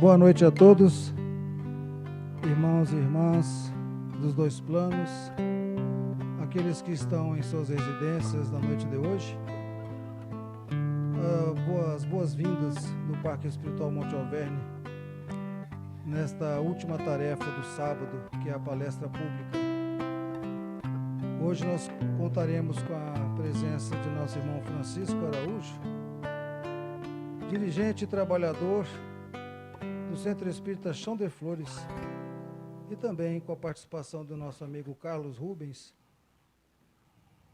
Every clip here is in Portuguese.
Boa noite a todos, irmãos e irmãs dos dois planos, aqueles que estão em suas residências na noite de hoje. Boas-vindas no Parque Espiritual Monte Alverne, nesta última tarefa do sábado, que é a palestra pública. Hoje nós contaremos com a presença de nosso irmão Francisco Araújo, dirigente e trabalhador do Centro Espírita Chão de Flores, e também com a participação do nosso amigo Carlos Rubens,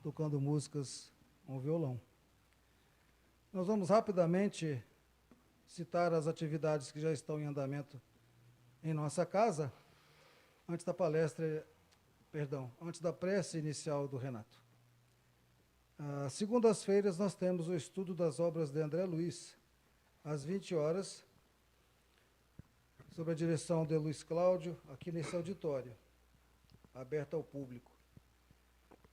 tocando músicas com violão. Nós vamos rapidamente citar as atividades que já estão em andamento em nossa casa, antes da prece inicial do Renato. Às segundas-feiras nós temos o estudo das obras de André Luiz, às 20 horas, sob a direção de Luiz Cláudio, aqui nesse auditório, aberto ao público.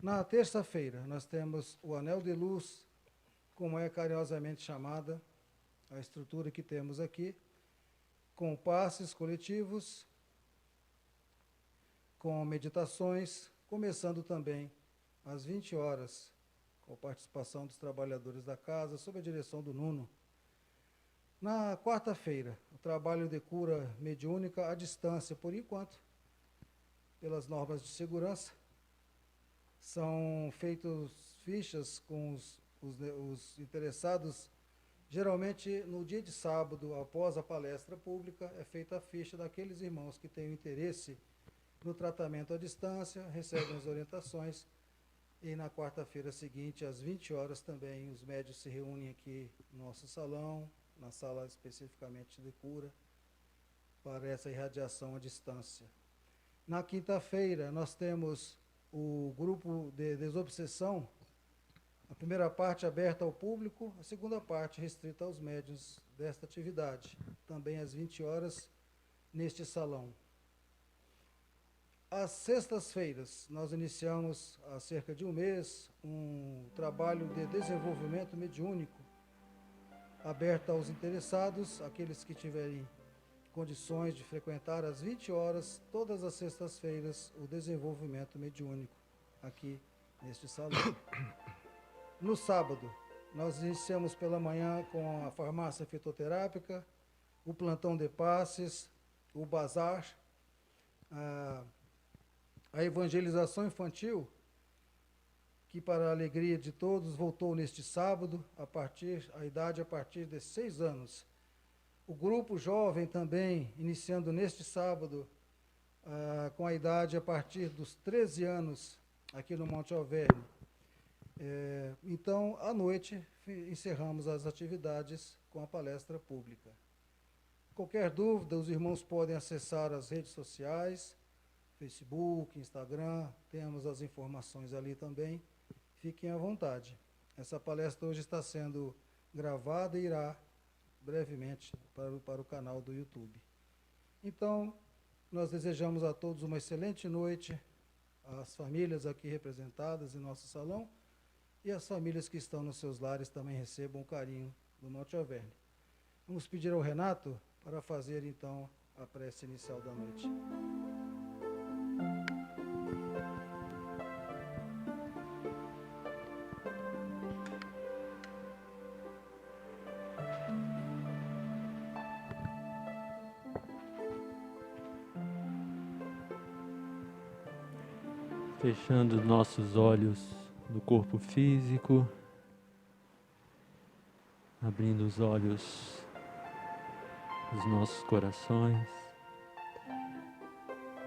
Na terça-feira, nós temos o Anel de Luz, como é carinhosamente chamada a estrutura que temos aqui, com passes coletivos, com meditações, começando também às 20 horas, com a participação dos trabalhadores da casa, sob a direção do Nuno. Na quarta-feira, o trabalho de cura mediúnica à distância, por enquanto, pelas normas de segurança. São feitas fichas com os interessados. Geralmente, no dia de sábado, após a palestra pública, é feita a ficha daqueles irmãos que têm interesse no tratamento à distância, recebem as orientações. E na quarta-feira seguinte, às 20 horas também, os médios se reúnem aqui no nosso salão, na sala especificamente de cura, para essa irradiação à distância. Na quinta-feira, nós temos o grupo de desobsessão, a primeira parte aberta ao público, a segunda parte restrita aos médiuns desta atividade, também às 20 horas, neste salão. Às sextas-feiras, nós iniciamos, há cerca de um mês, um trabalho de desenvolvimento mediúnico, aberto aos interessados, aqueles que tiverem condições de frequentar às 20 horas, todas as sextas-feiras, o desenvolvimento mediúnico, aqui neste salão. No sábado, nós iniciamos pela manhã com a farmácia fitoterápica, o plantão de passes, o bazar, a evangelização infantil, que para a alegria de todos voltou neste sábado, a idade a partir de 6 anos. O grupo jovem também, iniciando neste sábado, com a idade a partir dos 13 anos, aqui no Monte Alverne. Então, à noite, encerramos as atividades com a palestra pública. Qualquer dúvida, os irmãos podem acessar as redes sociais, Facebook, Instagram, temos as informações ali também. Fiquem à vontade. Essa palestra hoje está sendo gravada e irá brevemente para o canal do YouTube. Então, nós desejamos a todos uma excelente noite, as famílias aqui representadas em nosso salão e as famílias que estão nos seus lares também recebam o carinho do Monte Alverne. Vamos pedir ao Renato para fazer então a prece inicial da noite. Fechando os nossos olhos do corpo físico, abrindo os olhos dos nossos corações,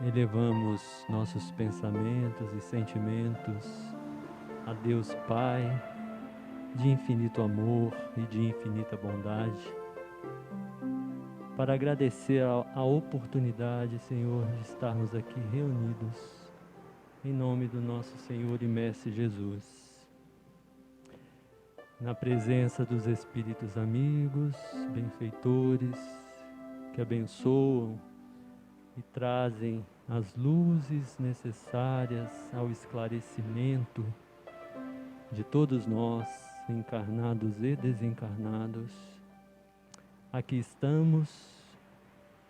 elevamos nossos pensamentos e sentimentos a Deus Pai, de infinito amor e de infinita bondade, para agradecer a oportunidade, Senhor, de estarmos aqui reunidos em nome do nosso Senhor e Mestre Jesus, na presença dos Espíritos amigos, benfeitores, que abençoam e trazem as luzes necessárias ao esclarecimento de todos nós, encarnados e desencarnados. Aqui estamos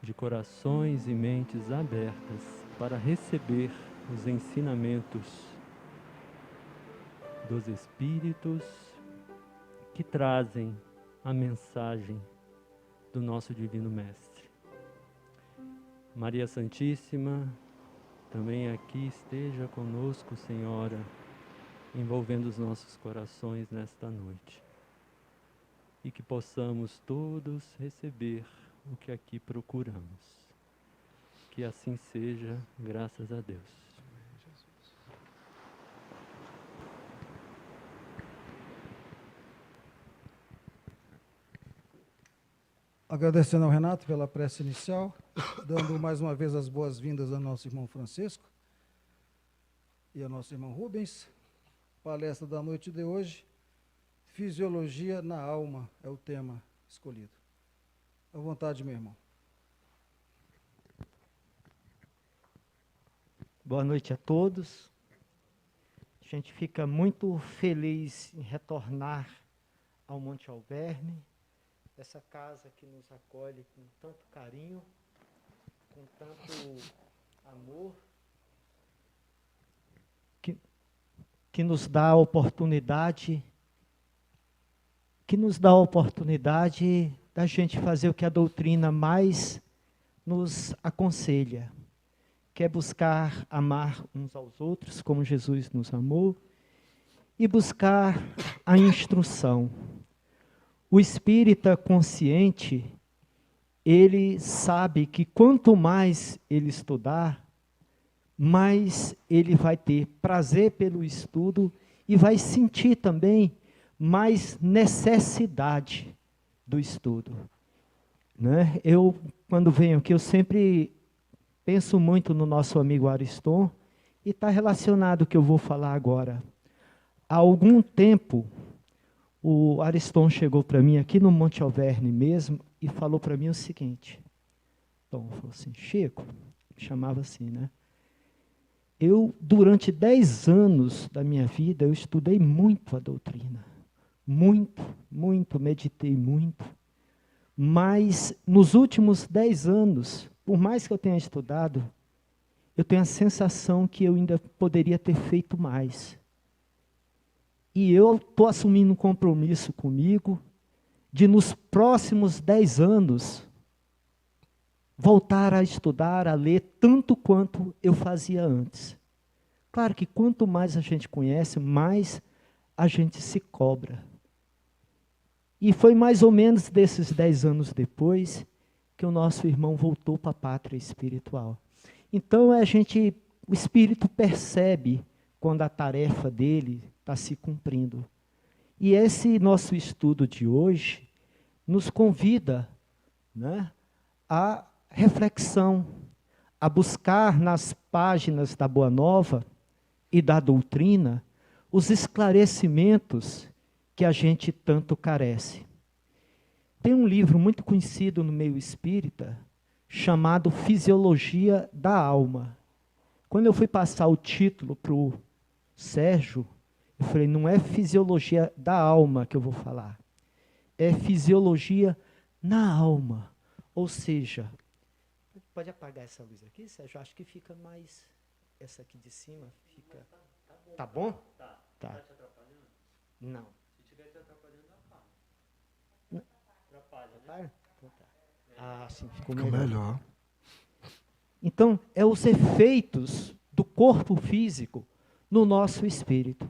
de corações e mentes abertas para receber os ensinamentos dos Espíritos que trazem a mensagem do nosso Divino Mestre. Maria Santíssima, também aqui esteja conosco, Senhora, envolvendo os nossos corações nesta noite. E que possamos todos receber o que aqui procuramos. Que assim seja, graças a Deus. Agradecendo ao Renato pela prece inicial, dando mais uma vez as boas-vindas ao nosso irmão Francisco e ao nosso irmão Rubens. Palestra da noite de hoje, Fisiologia na Alma, é o tema escolhido. À vontade, meu irmão. Boa noite a todos. A gente fica muito feliz em retornar ao Monte Alverne, essa casa que nos acolhe com tanto carinho, com tanto amor, que nos dá a oportunidade da gente fazer o que a doutrina mais nos aconselha, que é buscar amar uns aos outros como Jesus nos amou e buscar a instrução. O espírita consciente, ele sabe que quanto mais ele estudar, mais ele vai ter prazer pelo estudo e vai sentir também mais necessidade do estudo. Né? Eu, quando venho aqui, eu sempre penso muito no nosso amigo Ariston, e está relacionado o que eu vou falar agora. Há algum tempo, o Ariston chegou para mim aqui no Monte Alverne mesmo e falou para mim o seguinte. Tom falou assim, Chico, me chamava assim, né? Eu, durante 10 anos da minha vida, eu estudei muito a doutrina. Muito, meditei muito. Mas, nos últimos 10 anos, por mais que eu tenha estudado, eu tenho a sensação que eu ainda poderia ter feito mais. E eu estou assumindo um compromisso comigo de, nos próximos 10 anos, voltar a estudar, a ler, tanto quanto eu fazia antes. Claro que quanto mais a gente conhece, mais a gente se cobra. E foi mais ou menos desses 10 anos depois que o nosso irmão voltou para a pátria espiritual. Então o espírito percebe quando a tarefa dele está se cumprindo. E esse nosso estudo de hoje nos convida, né, à reflexão, a buscar nas páginas da Boa Nova e da doutrina os esclarecimentos que a gente tanto carece. Tem um livro muito conhecido no meio espírita, chamado Fisiologia da Alma. Quando eu fui passar o título para o Sérgio, eu falei, não é fisiologia da alma que eu vou falar, é fisiologia na alma. Ou seja, pode apagar essa luz aqui, Sérgio? Acho que fica mais, essa aqui de cima, fica... Tá bom? Tá. Tá te atrapalhando? Não. Se estiver te atrapalhando, apaga. Atrapalha, né? Então tá. Ah, sim, ficou melhor. Então, é os efeitos do corpo físico no nosso espírito.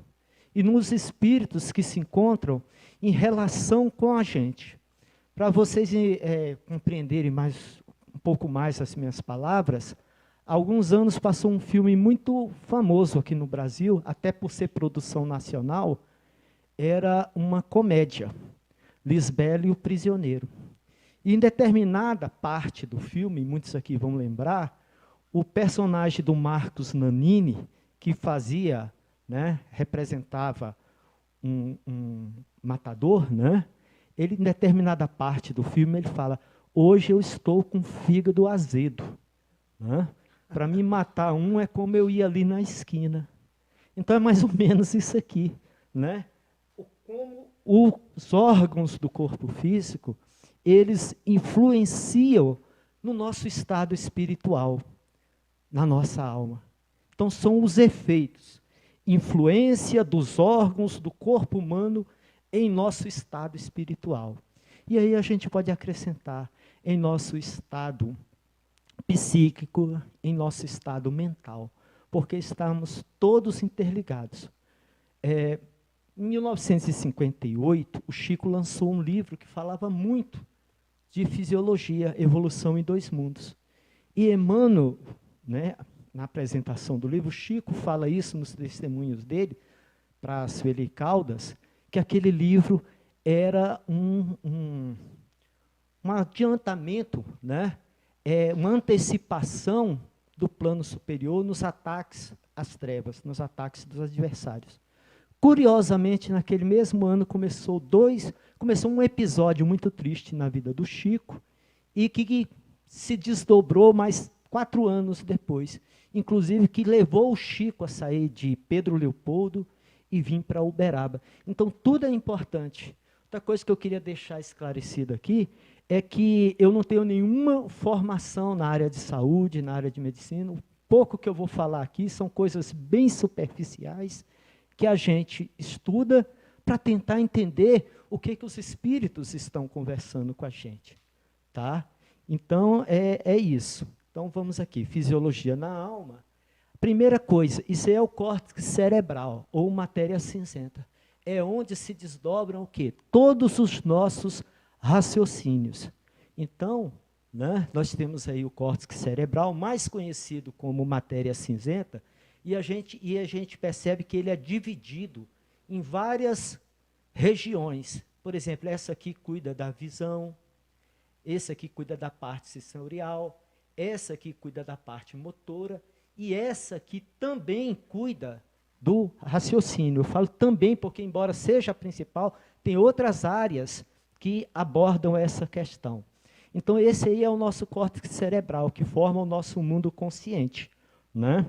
E nos espíritos que se encontram em relação com a gente. Para vocês compreenderem um pouco mais as minhas palavras, há alguns anos passou um filme muito famoso aqui no Brasil, até por ser produção nacional, era uma comédia, Lisbela e o Prisioneiro. E em determinada parte do filme, muitos aqui vão lembrar, o personagem do Marcos Nanini, que fazia, né, representava um matador, né? Ele, em determinada parte do filme, ele fala, hoje eu estou com fígado azedo. Né? Para me matar um é como eu ia ali na esquina. Então é mais ou menos isso aqui. Né? Como os órgãos do corpo físico, eles influenciam no nosso estado espiritual, na nossa alma. Então, são os efeitos, influência dos órgãos do corpo humano em nosso estado espiritual. E aí a gente pode acrescentar em nosso estado psíquico, em nosso estado mental, porque estamos todos interligados. Em 1958, o Chico lançou um livro que falava muito de fisiologia, evolução em dois mundos. E Emmanuel, né, na apresentação do livro, Chico fala isso nos testemunhos dele, para a Sueli Caldas, que aquele livro era um adiantamento, né, uma antecipação do plano superior nos ataques às trevas, nos ataques dos adversários. Curiosamente, naquele mesmo ano, começou um episódio muito triste na vida do Chico, e que se desdobrou mais 4 anos depois, inclusive que levou o Chico a sair de Pedro Leopoldo e vir para Uberaba. Então, tudo é importante. Outra coisa que eu queria deixar esclarecido aqui é que eu não tenho nenhuma formação na área de saúde, na área de medicina. O pouco que eu vou falar aqui são coisas bem superficiais que a gente estuda para tentar entender o que os espíritos estão conversando com a gente. Tá? Então, é isso. Então, vamos aqui, fisiologia na alma. Primeira coisa, isso é o córtex cerebral, ou matéria cinzenta. É onde se desdobram o quê? Todos os nossos raciocínios. Então, né, nós temos aí o córtex cerebral, mais conhecido como matéria cinzenta, e a gente percebe que ele é dividido em várias regiões. Por exemplo, essa aqui cuida da visão, essa aqui cuida da parte sensorial, essa aqui cuida da parte motora, e essa aqui também cuida do raciocínio. Eu falo também porque, embora seja a principal, tem outras áreas que abordam essa questão. Então, esse aí é o nosso córtex cerebral, que forma o nosso mundo consciente, né?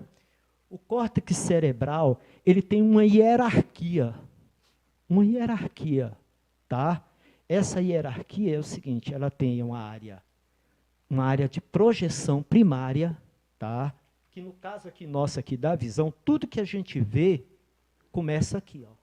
O córtex cerebral, ele tem uma hierarquia, tá? Essa hierarquia é o seguinte, ela tem uma área de projeção primária, tá? Que no caso aqui nosso aqui da visão, tudo que a gente vê começa aqui, ó.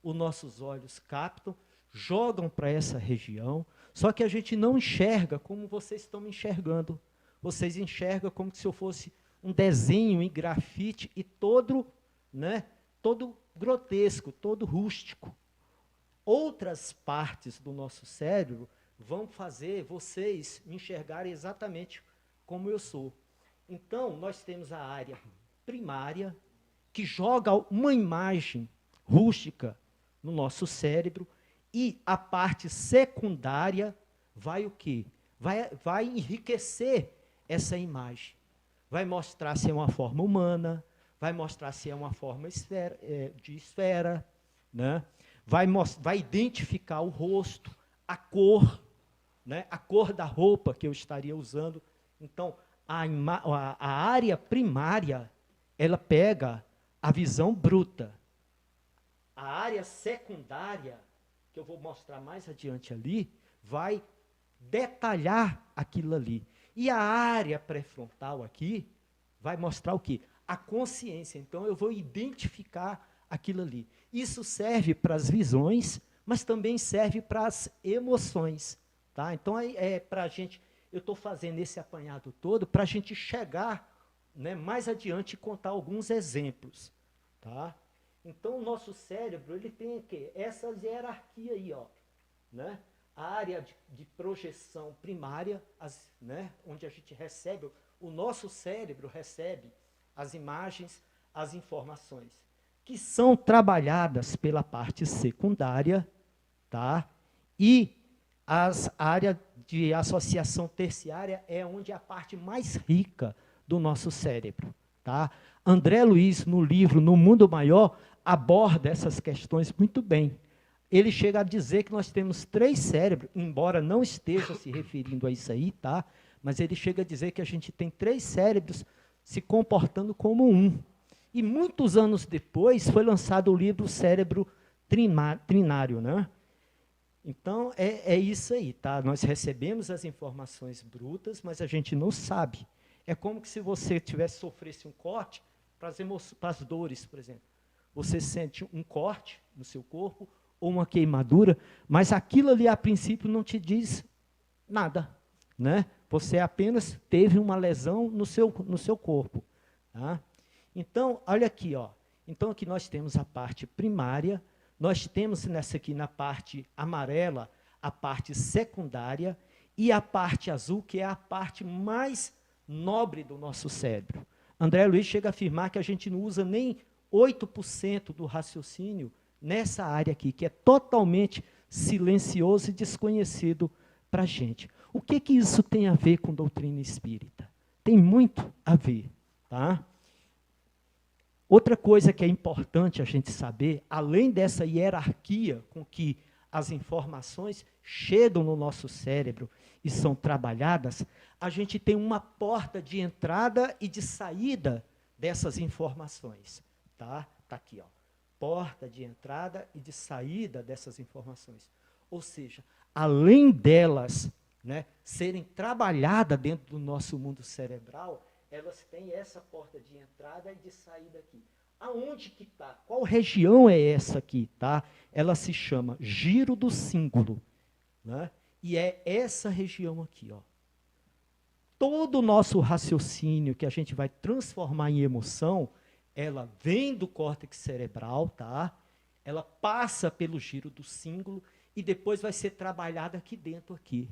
Os nossos olhos captam, jogam para essa região, só que a gente não enxerga como vocês estão me enxergando. Vocês enxergam como se eu fosse um desenho em grafite e todo, né, todo grotesco, todo rústico. Outras partes do nosso cérebro vão fazer vocês me enxergarem exatamente como eu sou. Então, nós temos a área primária, que joga uma imagem rústica no nosso cérebro, e a parte secundária vai o quê? Vai enriquecer essa imagem. Vai mostrar se é uma forma humana, vai mostrar se é uma forma de esfera, né? Vai identificar o rosto, a cor, né? A cor da roupa que eu estaria usando. Então, a área primária, ela pega a visão bruta. A área secundária, que eu vou mostrar mais adiante ali, vai detalhar aquilo ali. E a área pré-frontal aqui vai mostrar o quê? A consciência. Então, eu vou identificar aquilo ali. Isso serve para as visões, mas também serve para as emoções. Tá? Então, para a gente, eu estou fazendo esse apanhado todo para a gente chegar, né, mais adiante e contar alguns exemplos. Tá? Então, o nosso cérebro ele tem o quê? Essa hierarquia aí, ó, né? A área de projeção primária, né, onde a gente recebe, o nosso cérebro recebe as imagens, as informações, que são trabalhadas pela parte secundária, tá? E a área de associação terciária é onde é a parte mais rica do nosso cérebro. Tá? André Luiz, no livro No Mundo Maior, aborda essas questões muito bem. Ele chega a dizer que nós temos 3 cérebros, embora não esteja se referindo a isso aí, tá? Mas ele chega a dizer que a gente tem 3 cérebros se comportando como um. E muitos anos depois foi lançado o livro Cérebro Trinário, né? Então, é isso aí, tá? Nós recebemos as informações brutas, mas a gente não sabe. É como que se você sofresse um corte para as dores, por exemplo. Você sente um corte no seu corpo ou uma queimadura, mas aquilo ali, a princípio, não te diz nada, né? Você apenas teve uma lesão no seu corpo, tá? Então, olha aqui, ó. Então, aqui nós temos a parte primária, nós temos nessa aqui, na parte amarela, a parte secundária, e a parte azul, que é a parte mais nobre do nosso cérebro. André Luiz chega a afirmar que a gente não usa nem 8% do raciocínio nessa área aqui, que é totalmente silencioso e desconhecido para a gente. O que isso tem a ver com doutrina espírita? Tem muito a ver, tá? Outra coisa que é importante a gente saber, além dessa hierarquia com que as informações chegam no nosso cérebro e são trabalhadas, a gente tem uma porta de entrada e de saída dessas informações. Tá aqui, ó. Porta de entrada e de saída dessas informações. Ou seja, além delas, né, serem trabalhadas dentro do nosso mundo cerebral, elas têm essa porta de entrada e de saída aqui. Aonde que está? Qual região é essa aqui? Tá? Ela se chama giro do cíngulo. Né? E é essa região aqui. Ó. Todo o nosso raciocínio que a gente vai transformar em emoção, ela vem do córtex cerebral, tá? Ela passa pelo giro do cíngulo e depois vai ser trabalhada aqui dentro, aqui.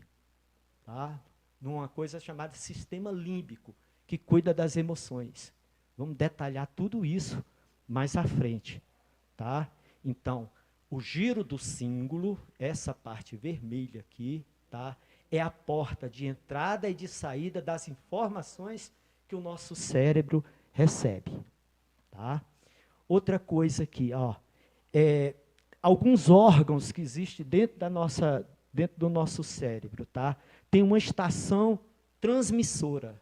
Tá? Numa coisa chamada sistema límbico, que cuida das emoções. Vamos detalhar tudo isso mais à frente. Tá? Então, o giro do cíngulo, essa parte vermelha aqui, tá? É a porta de entrada e de saída das informações que o nosso cérebro recebe. Tá? Outra coisa aqui, ó, alguns órgãos que existem dentro do nosso cérebro, tá? Tem uma estação transmissora.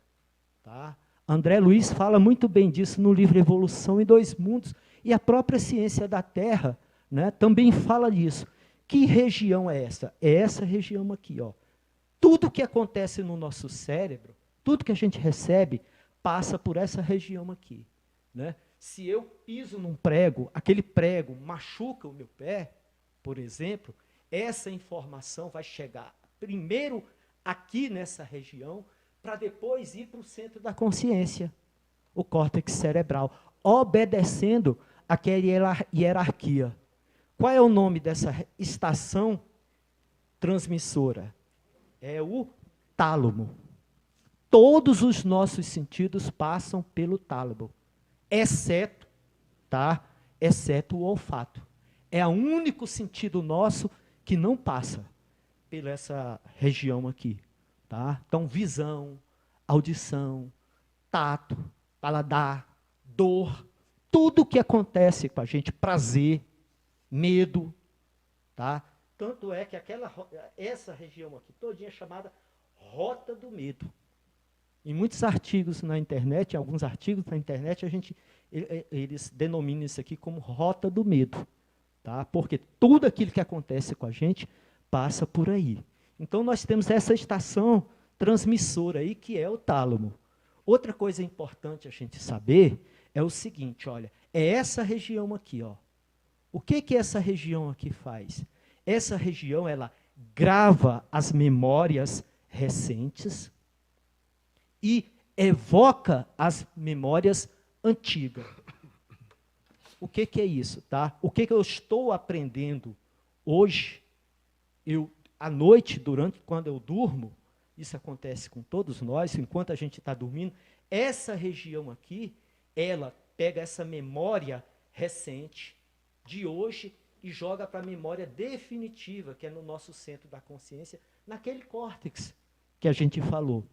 Tá? André Luiz fala muito bem disso no livro Evolução em Dois Mundos, e a própria ciência da Terra, né, também fala disso. Que região é essa? É essa região aqui. Ó. Tudo que acontece no nosso cérebro, tudo que a gente recebe, passa por essa região aqui. Né? Se eu piso num prego, aquele prego machuca o meu pé, por exemplo, essa informação vai chegar primeiro aqui nessa região, para depois ir para o centro da consciência, o córtex cerebral, obedecendo aquela hierarquia. Qual é o nome dessa estação transmissora? É o tálamo. Todos os nossos sentidos passam pelo tálamo, exceto o olfato. É o único sentido nosso que não passa por essa região aqui. Tá? Então, visão, audição, tato, paladar, dor, tudo que acontece com a gente, prazer, medo. Tá? Tanto é que essa região aqui todinha é chamada rota do medo. Em muitos artigos na internet, alguns artigos na internet, eles denominam isso aqui como rota do medo. Tá? Porque tudo aquilo que acontece com a gente passa por aí. Então, nós temos essa estação transmissora aí, que é o tálamo. Outra coisa importante a gente saber é o seguinte, olha, é essa região aqui, ó. O que essa região aqui faz? Essa região, ela grava as memórias recentes e evoca as memórias antigas. O que é isso, tá? O que eu estou aprendendo hoje, à noite, quando eu durmo, isso acontece com todos nós, enquanto a gente está dormindo, essa região aqui, ela pega essa memória recente de hoje e joga para a memória definitiva, que é no nosso centro da consciência, naquele córtex que a gente falou.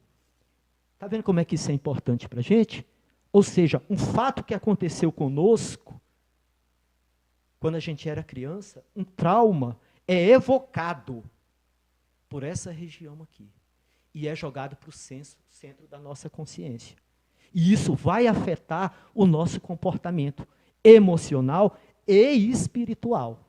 Está vendo como é que isso é importante para a gente? Ou seja, um fato que aconteceu conosco, quando a gente era criança, um trauma, é evocado por essa região aqui. E é jogado para o centro da nossa consciência. E isso vai afetar o nosso comportamento emocional e espiritual.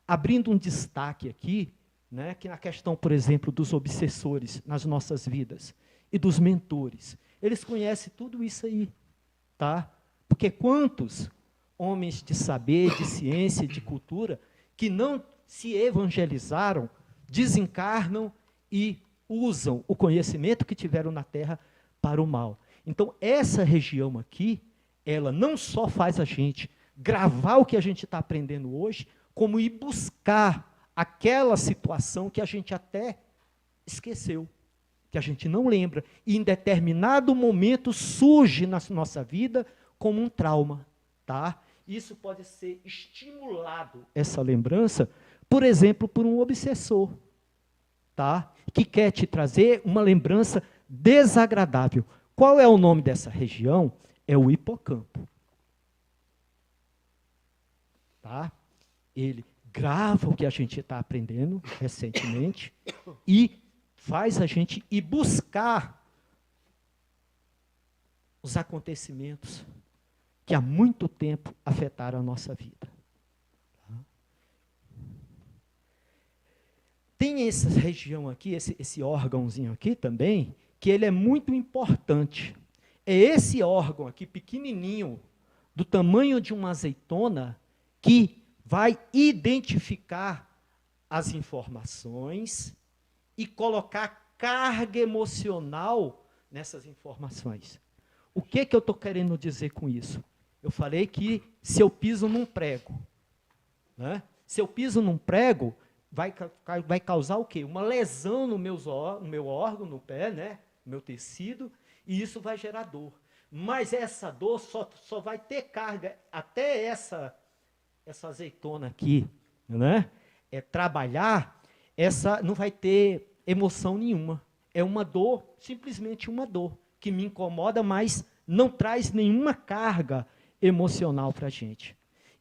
Abrindo um destaque aqui, né, que na questão, por exemplo, dos obsessores nas nossas vidas e dos mentores. Eles conhecem tudo isso aí, tá? Porque quantos homens de saber, de ciência, de cultura, que não se evangelizaram, desencarnam e usam o conhecimento que tiveram na Terra para o mal. Então, essa região aqui, ela não só faz a gente gravar o que a gente está aprendendo hoje, como ir buscar aquela situação que a gente até esqueceu, que a gente não lembra, e em determinado momento surge na nossa vida como um trauma, tá? Isso pode ser estimulado, essa lembrança, por exemplo, por um obsessor, tá? Que quer te trazer uma lembrança desagradável. Qual é o nome dessa região? É o hipocampo. Tá? Ele grava o que a gente está aprendendo recentemente e faz a gente ir buscar os acontecimentos que há muito tempo afetaram a nossa vida. Tem essa região aqui, esse órgãozinho aqui também, que ele é muito importante. É esse órgão aqui, pequenininho, do tamanho de uma azeitona, que vai identificar as informações e colocar carga emocional nessas informações. O que eu estou querendo dizer com isso? Eu falei que se eu piso num prego, né? Se eu piso num prego, vai causar o quê? Uma lesão no meu órgão, no pé, né? No meu tecido, e isso vai gerar dor. Mas essa dor só vai ter carga até essa azeitona aqui, né? Trabalhar, não vai ter emoção nenhuma. É uma dor, simplesmente uma dor, que me incomoda, mas não traz nenhuma carga emocional para a gente.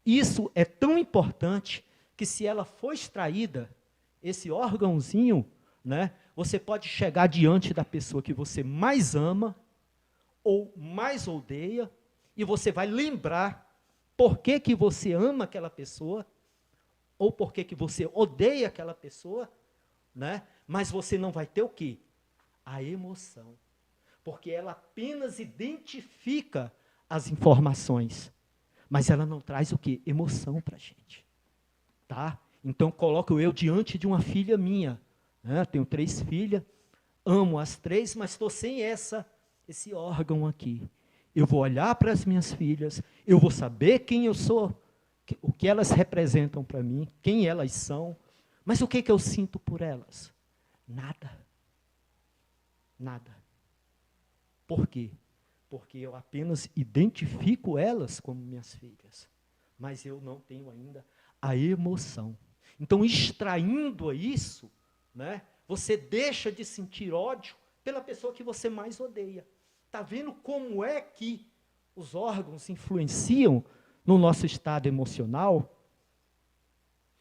Isso é tão importante que, se ela for extraída, esse órgãozinho, né, você pode chegar diante da pessoa que você mais ama ou mais odeia, e você vai lembrar por que que você ama aquela pessoa, ou por que que você odeia aquela pessoa, né? Mas você não vai ter o quê? A emoção. Porque ela apenas identifica as informações, mas ela não traz o quê? Emoção para a gente. Tá? Então, coloco eu diante de uma filha minha, né? Tenho 3 filhas, amo as 3, mas estou sem esse órgão aqui. Eu vou olhar para as minhas filhas, eu vou saber quem eu sou, o que elas representam para mim, quem elas são, mas o que eu sinto por elas? Nada. Nada. Por quê? Porque eu apenas identifico elas como minhas filhas, mas eu não tenho ainda a emoção. Então, extraindo isso, né, você deixa de sentir ódio pela pessoa que você mais odeia. Está vendo como é que os órgãos influenciam no nosso estado emocional,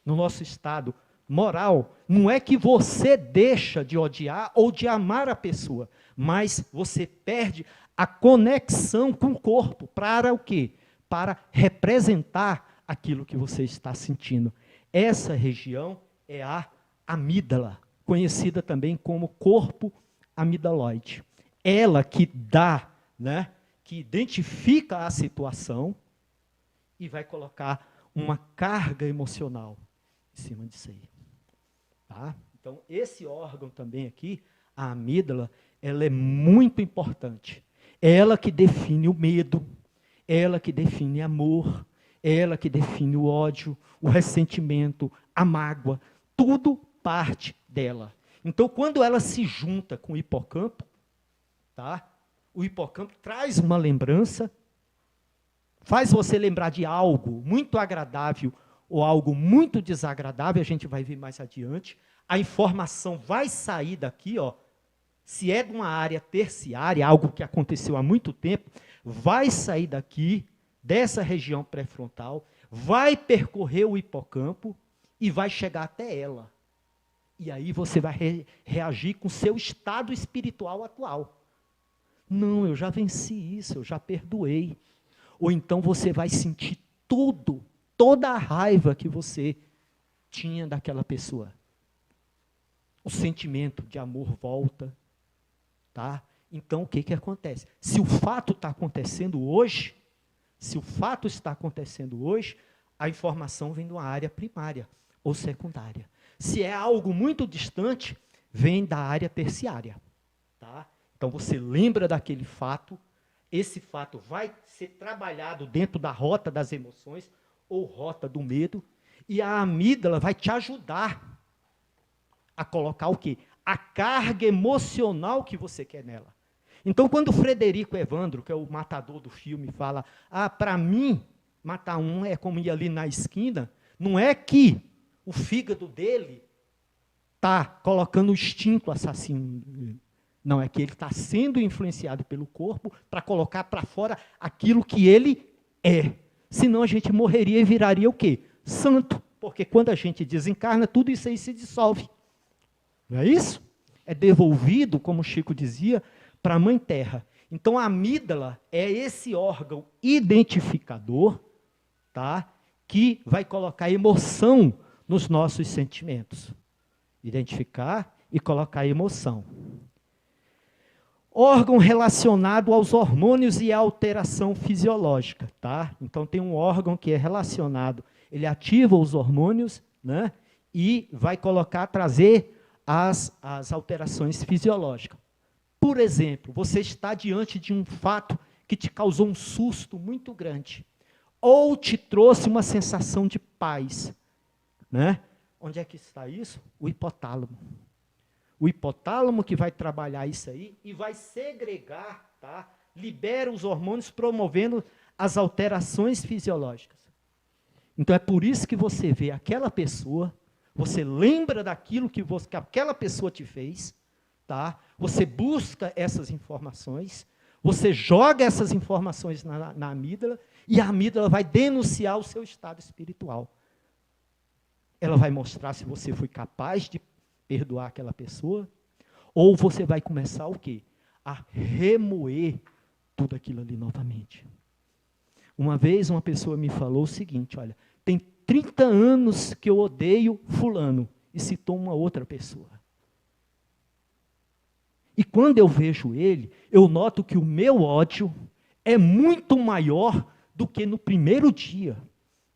no nosso estado moral? Não é que você deixa de odiar ou de amar a pessoa, mas você perde a conexão com o corpo. Para o quê? Para representar aquilo que você está sentindo. Essa região é a amígdala, conhecida também como corpo amidaloide. Ela que dá, né, que identifica a situação e vai colocar uma carga emocional em cima disso aí. Tá? Então, esse órgão também aqui, a amígdala, ela é muito importante. Ela que define o medo, ela que define amor, ela que define o ódio, o ressentimento, a mágoa, tudo parte dela. Então, quando ela se junta com o hipocampo, tá? O hipocampo traz uma lembrança, faz você lembrar de algo muito agradável ou algo muito desagradável, a gente vai ver mais adiante. A informação vai sair daqui, ó, se é de uma área terciária, algo que aconteceu há muito tempo, vai sair daqui, dessa região pré-frontal, vai percorrer o hipocampo e vai chegar até ela. E aí você vai reagir com o seu estado espiritual atual. Não, eu já venci isso, eu já perdoei. Ou então você vai sentir toda a raiva que você tinha daquela pessoa. o sentimento de amor volta, tá? Então, o que que acontece? Se o fato está acontecendo hoje, a informação vem de uma área primária ou secundária. Se é algo muito distante, vem da área terciária, tá? Então, você lembra daquele fato, esse fato vai ser trabalhado dentro da rota das emoções ou rota do medo, e a amígdala vai te ajudar a colocar o quê? A carga emocional que você quer nela. Então, quando o Frederico Evandro, que é o matador do filme, fala, para mim, matar um é como ir ali na esquina, não é que o fígado dele está colocando o instinto assassino. Não, é que ele está sendo influenciado pelo corpo para colocar para fora aquilo que ele é. Senão a gente morreria e viraria o quê? Santo. Porque quando a gente desencarna, tudo isso aí se dissolve. Não é isso? É devolvido, como o Chico dizia, para a Mãe Terra. Então, a amígdala é esse órgão identificador, tá? Que vai colocar emoção nos nossos sentimentos. Identificar e colocar emoção. Órgão relacionado aos hormônios e à alteração fisiológica, tá? Então, tem um órgão que é relacionado, ele ativa os hormônios, né? E vai trazer as alterações fisiológicas. Por exemplo, você está diante de um fato que te causou um susto muito grande, ou te trouxe uma sensação de paz, né? Onde é que está isso? O hipotálamo. O hipotálamo que vai trabalhar isso aí e vai segregar, tá? Libera os hormônios promovendo as alterações fisiológicas. Então, é por isso que você vê aquela pessoa, você lembra daquilo que aquela pessoa te fez, tá? Você busca essas informações, você joga essas informações na amígdala, e a amígdala vai denunciar o seu estado espiritual. Ela vai mostrar se você foi capaz de perdoar aquela pessoa, ou você vai começar o quê? A remoer tudo aquilo ali novamente. Uma vez uma pessoa me falou o seguinte, olha, tem 30 anos que eu odeio fulano, e citou uma outra pessoa. E quando eu vejo ele, eu noto que o meu ódio é muito maior do que no primeiro dia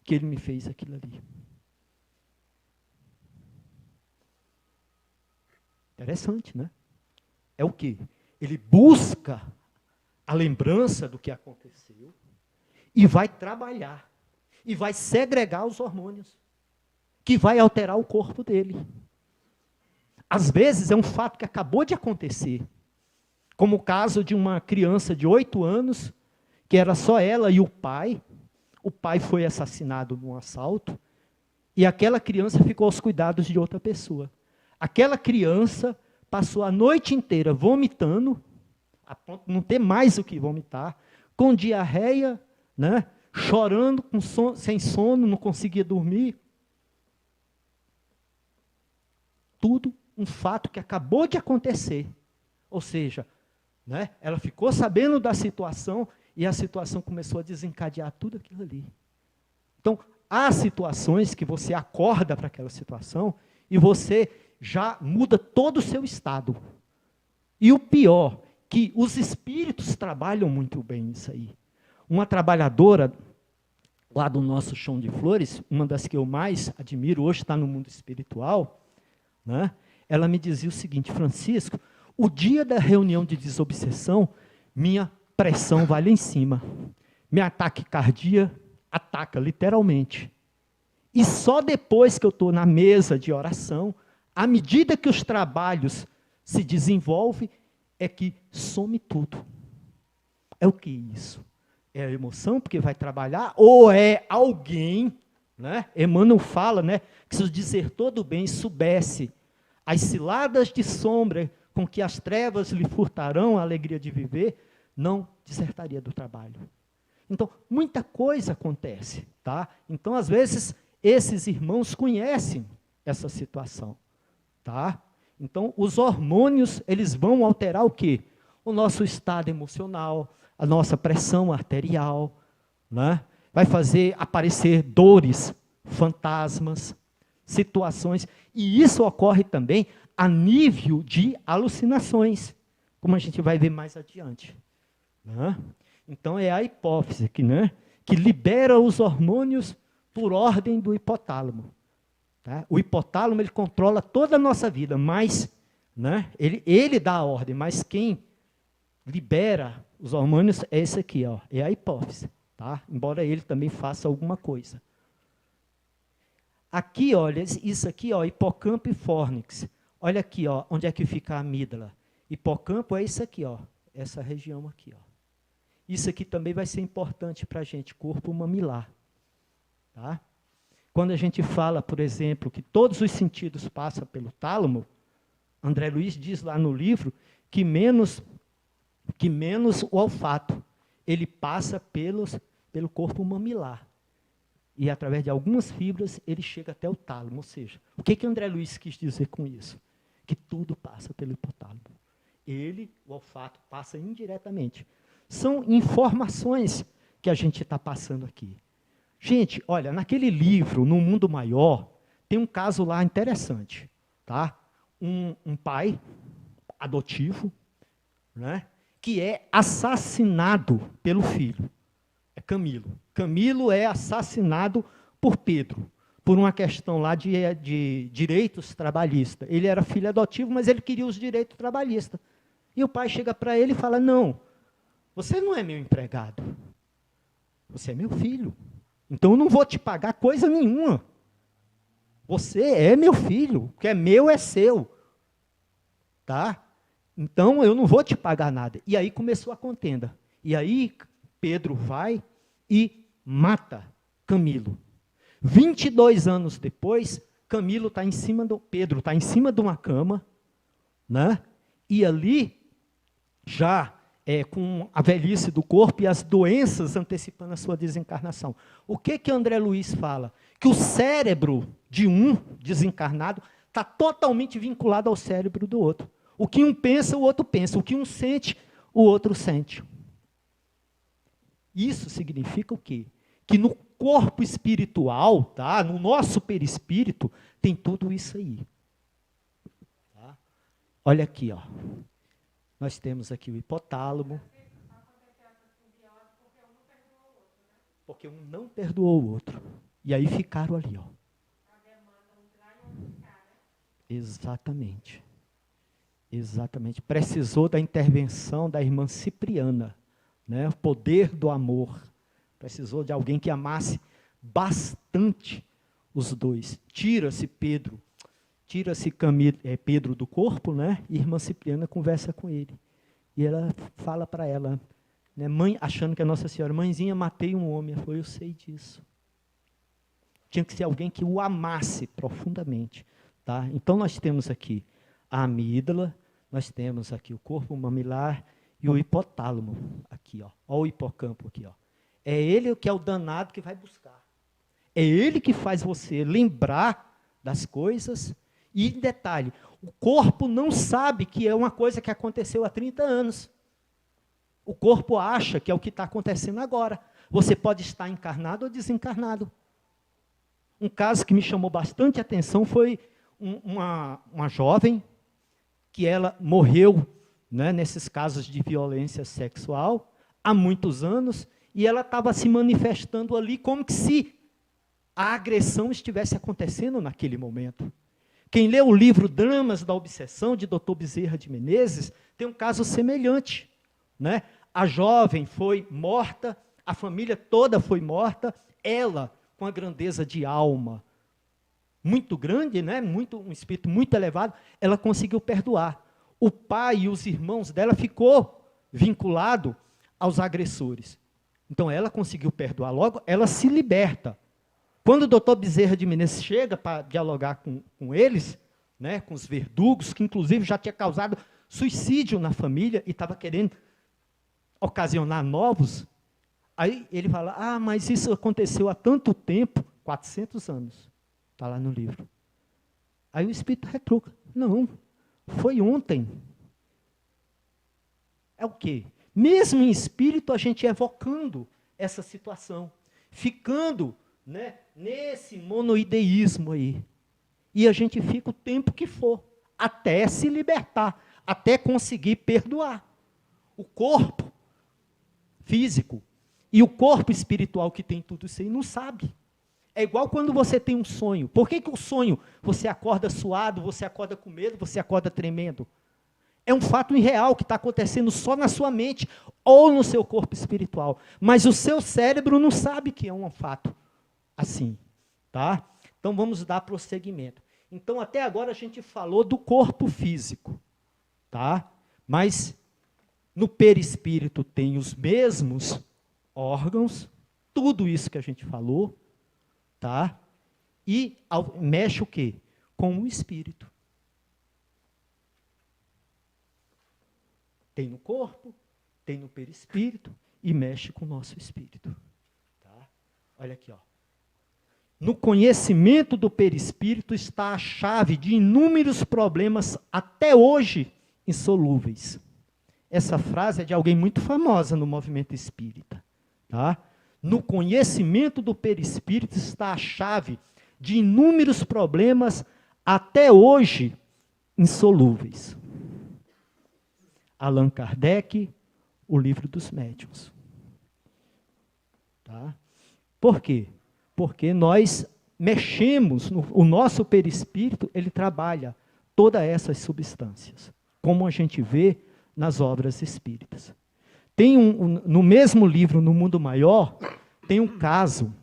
que ele me fez aquilo ali. Interessante, né? É o quê? Ele busca a lembrança do que aconteceu e vai trabalhar, e vai segregar os hormônios, que vai alterar o corpo dele. Às vezes é um fato que acabou de acontecer, como o caso de uma criança de 8 anos, que era só ela e o pai foi assassinado num assalto, e aquela criança ficou aos cuidados de outra pessoa. Aquela criança passou a noite inteira vomitando, a ponto de não ter mais o que vomitar, com diarreia, né, chorando, sem sono, não conseguia dormir. Tudo um fato que acabou de acontecer. Ou seja, né, ela ficou sabendo da situação e a situação começou a desencadear tudo aquilo ali. Então, há situações que você acorda para aquela situação e você já muda todo o seu estado. E o pior, que os espíritos trabalham muito bem isso aí. Uma trabalhadora lá do nosso Chão de Flores, uma das que eu mais admiro, hoje está no mundo espiritual, né? Ela me dizia o seguinte, Francisco, o dia da reunião de desobsessão, minha pressão vai lá em cima. Meu ataque cardíaco ataca, literalmente. E só depois que eu estou na mesa de oração, à medida que os trabalhos se desenvolvem, é que some tudo. É o que isso? É a emoção, porque vai trabalhar, ou é alguém, né? Emmanuel fala, né, que se o desertor do bem soubesse as ciladas de sombra com que as trevas lhe furtarão a alegria de viver, não desertaria do trabalho. Então, muita coisa acontece, tá? Então, às vezes, esses irmãos conhecem essa situação, tá? Então, os hormônios, eles vão alterar o quê? O nosso estado emocional, a nossa pressão arterial, né? Vai fazer aparecer dores, fantasmas, situações. E isso ocorre também a nível de alucinações, como a gente vai ver mais adiante. Né? Então, é a hipófise aqui, né? Que libera os hormônios por ordem do hipotálamo. Tá? O hipotálamo ele controla toda a nossa vida, mas né, ele dá a ordem, mas quem libera os hormônios é esse aqui, ó, é a hipófise. Tá? Embora ele também faça alguma coisa. Aqui, olha, isso aqui, ó, hipocampo e fórnix. Olha aqui, ó, onde é que fica a amígdala. Hipocampo é isso aqui, ó, essa região aqui. Ó. Isso aqui também vai ser importante para a gente, corpo mamilar. Tá? Quando a gente fala, por exemplo, que todos os sentidos passam pelo tálamo, André Luiz diz lá no livro que menos o olfato, ele passa pelo corpo mamilar. E através de algumas fibras, ele chega até o tálamo. Ou seja, o que André Luiz quis dizer com isso? Que tudo passa pelo hipotálamo. O olfato, passa indiretamente. São informações que a gente está passando aqui. Gente, olha, naquele livro, No Mundo Maior, tem um caso lá interessante. Tá? Um pai adotivo, né, que é assassinado pelo filho. É Camilo. Camilo é assassinado por Pedro, por uma questão lá de direitos trabalhistas. Ele era filho adotivo, mas ele queria os direitos trabalhistas. E o pai chega para ele e fala, não, você não é meu empregado, você é meu filho. Então, eu não vou te pagar coisa nenhuma. Você é meu filho, o que é meu é seu. Tá? Então, eu não vou te pagar nada. E aí começou a contenda. E aí, Pedro vai e mata Camilo. 22 anos depois, Pedro está em cima de uma cama, né? E ali, já com a velhice do corpo e as doenças antecipando a sua desencarnação. O que André Luiz fala? Que o cérebro de um desencarnado está totalmente vinculado ao cérebro do outro. O que um pensa, o outro pensa. O que um sente, o outro sente. Isso significa o quê? Que no corpo espiritual, tá? No nosso perispírito, tem tudo isso aí. Tá? Olha aqui, ó. Nós temos aqui o hipotálamo. Porque um não perdoou o outro. E aí ficaram ali, ó. Exatamente. Exatamente. Precisou da intervenção da irmã Cipriana, né? O poder do amor. Precisou de alguém que amasse bastante os dois. Tira-se Pedro do corpo, né? E a irmã Cipriana conversa com ele. E ela fala para ela, né? Mãe, achando que é Nossa Senhora, mãezinha, matei um homem. Ela falou, eu sei disso. Tinha que ser alguém que o amasse profundamente. Tá? Então, nós temos aqui a amígdala, nós temos aqui o corpo mamilar e o hipotálamo. Aqui, ó. Olha o hipocampo aqui. Ó. É ele que é o danado que vai buscar. É ele que faz você lembrar das coisas. E, detalhe, o corpo não sabe que é uma coisa que aconteceu há 30 anos. O corpo acha que é o que está acontecendo agora. Você pode estar encarnado ou desencarnado. Um caso que me chamou bastante atenção foi uma jovem que ela morreu, né, nesses casos de violência sexual há muitos anos, e ela estava se manifestando ali como que se a agressão estivesse acontecendo naquele momento. Quem lê o livro Dramas da Obsessão, de Dr. Bezerra de Menezes, tem um caso semelhante. Né? A jovem foi morta, a família toda foi morta, ela, com a grandeza de alma muito grande, né? Um espírito muito elevado, ela conseguiu perdoar. O pai e os irmãos dela ficou vinculado aos agressores. Então, ela conseguiu perdoar logo, ela se liberta. Quando o doutor Bezerra de Menezes chega para dialogar com eles, né, com os verdugos, que inclusive já tinha causado suicídio na família e estava querendo ocasionar novos, aí ele fala, mas isso aconteceu há tanto tempo, 400 anos, está lá no livro. Aí o espírito retruca, não, foi ontem. É o quê? Mesmo em espírito, a gente evocando essa situação, ficando, né, nesse monoideísmo aí. e a gente fica o tempo que for, até se libertar, até conseguir perdoar. O corpo físico e o corpo espiritual que tem tudo isso aí não sabe. É igual quando você tem um sonho. Por que o sonho você acorda suado, você acorda com medo, você acorda tremendo? É um fato irreal que está acontecendo só na sua mente ou no seu corpo espiritual. Mas o seu cérebro não sabe que é um fato assim. Tá? Então vamos dar prosseguimento. Então até agora a gente falou do corpo físico. Tá? Mas no perispírito tem os mesmos órgãos, tudo isso que a gente falou. Tá? E mexe o quê? Com o espírito. Tem no corpo, tem no perispírito e mexe com o nosso espírito. Tá? Olha aqui, ó. No conhecimento do perispírito está a chave de inúmeros problemas até hoje insolúveis. Essa frase é de alguém muito famosa no movimento espírita. Tá? No conhecimento do perispírito está a chave de inúmeros problemas até hoje insolúveis. Allan Kardec, o Livro dos Médiuns. Tá? Por quê? Porque nós mexemos, o nosso perispírito, ele trabalha todas essas substâncias, como a gente vê nas obras espíritas. Tem no mesmo livro, No Mundo Maior, tem um caso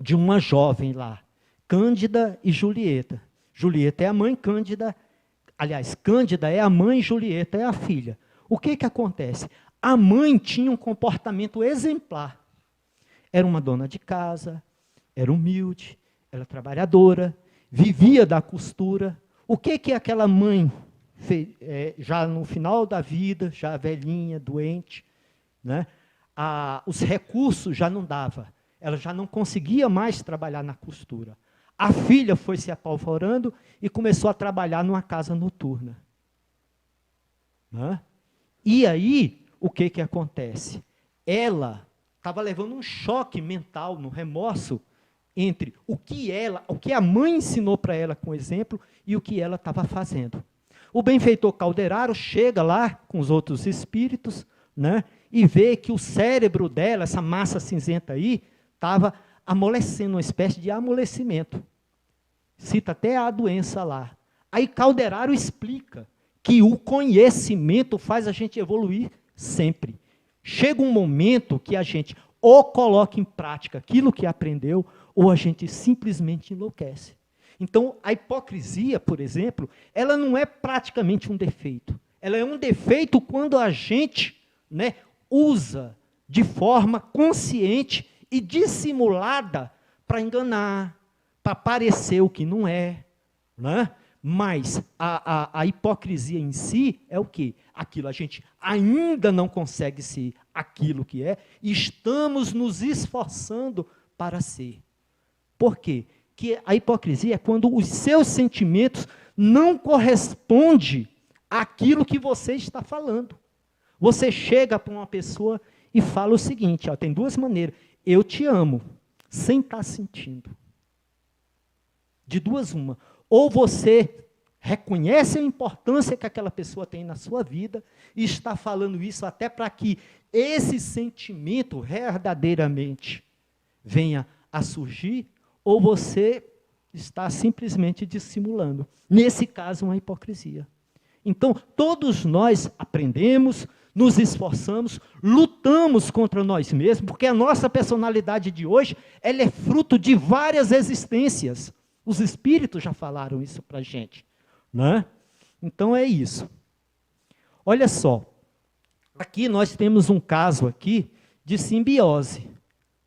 de uma jovem lá, Cândida e Julieta. Julieta é a mãe, Cândida, aliás, Cândida é a mãe, Julieta é a filha. O que acontece? A mãe tinha um comportamento exemplar. Era uma dona de casa, era humilde, era trabalhadora, vivia da costura. O que aquela mãe fez, já no final da vida, já velhinha, doente, né? Os recursos já não dava, ela já não conseguia mais trabalhar na costura. A filha foi se apavorando e começou a trabalhar numa casa noturna. Né? E aí, o que acontece? Ela estava levando um choque mental, no remorso, entre o que a mãe ensinou para ela com exemplo e o que ela estava fazendo. O benfeitor Calderaro chega lá com os outros espíritos, né, e vê que o cérebro dela, essa massa cinzenta aí, estava amolecendo, uma espécie de amolecimento. Cita até a doença lá. Aí Calderaro explica que o conhecimento faz a gente evoluir sempre. Chega um momento que a gente ou coloca em prática aquilo que aprendeu, ou a gente simplesmente enlouquece. Então, a hipocrisia, por exemplo, ela não é praticamente um defeito. Ela é um defeito quando a gente, né, usa de forma consciente e dissimulada para enganar, para parecer o que não é. Né? Mas a hipocrisia em si é o quê? Aquilo a gente ainda não consegue ser aquilo que é, e estamos nos esforçando para ser. Por quê? Que a hipocrisia é quando os seus sentimentos não correspondem àquilo que você está falando. Você chega para uma pessoa e fala o seguinte, ó, tem duas maneiras. Eu te amo, sem estar sentindo. De duas, uma. Ou você reconhece a importância que aquela pessoa tem na sua vida e está falando isso até para que esse sentimento verdadeiramente venha a surgir, ou você está simplesmente dissimulando. Nesse caso, uma hipocrisia. Então, todos nós aprendemos, nos esforçamos, lutamos contra nós mesmos, porque a nossa personalidade de hoje, ela é fruto de várias existências. Os espíritos já falaram isso para a gente. Né? Então, é isso. Olha só, aqui nós temos um caso aqui de simbiose,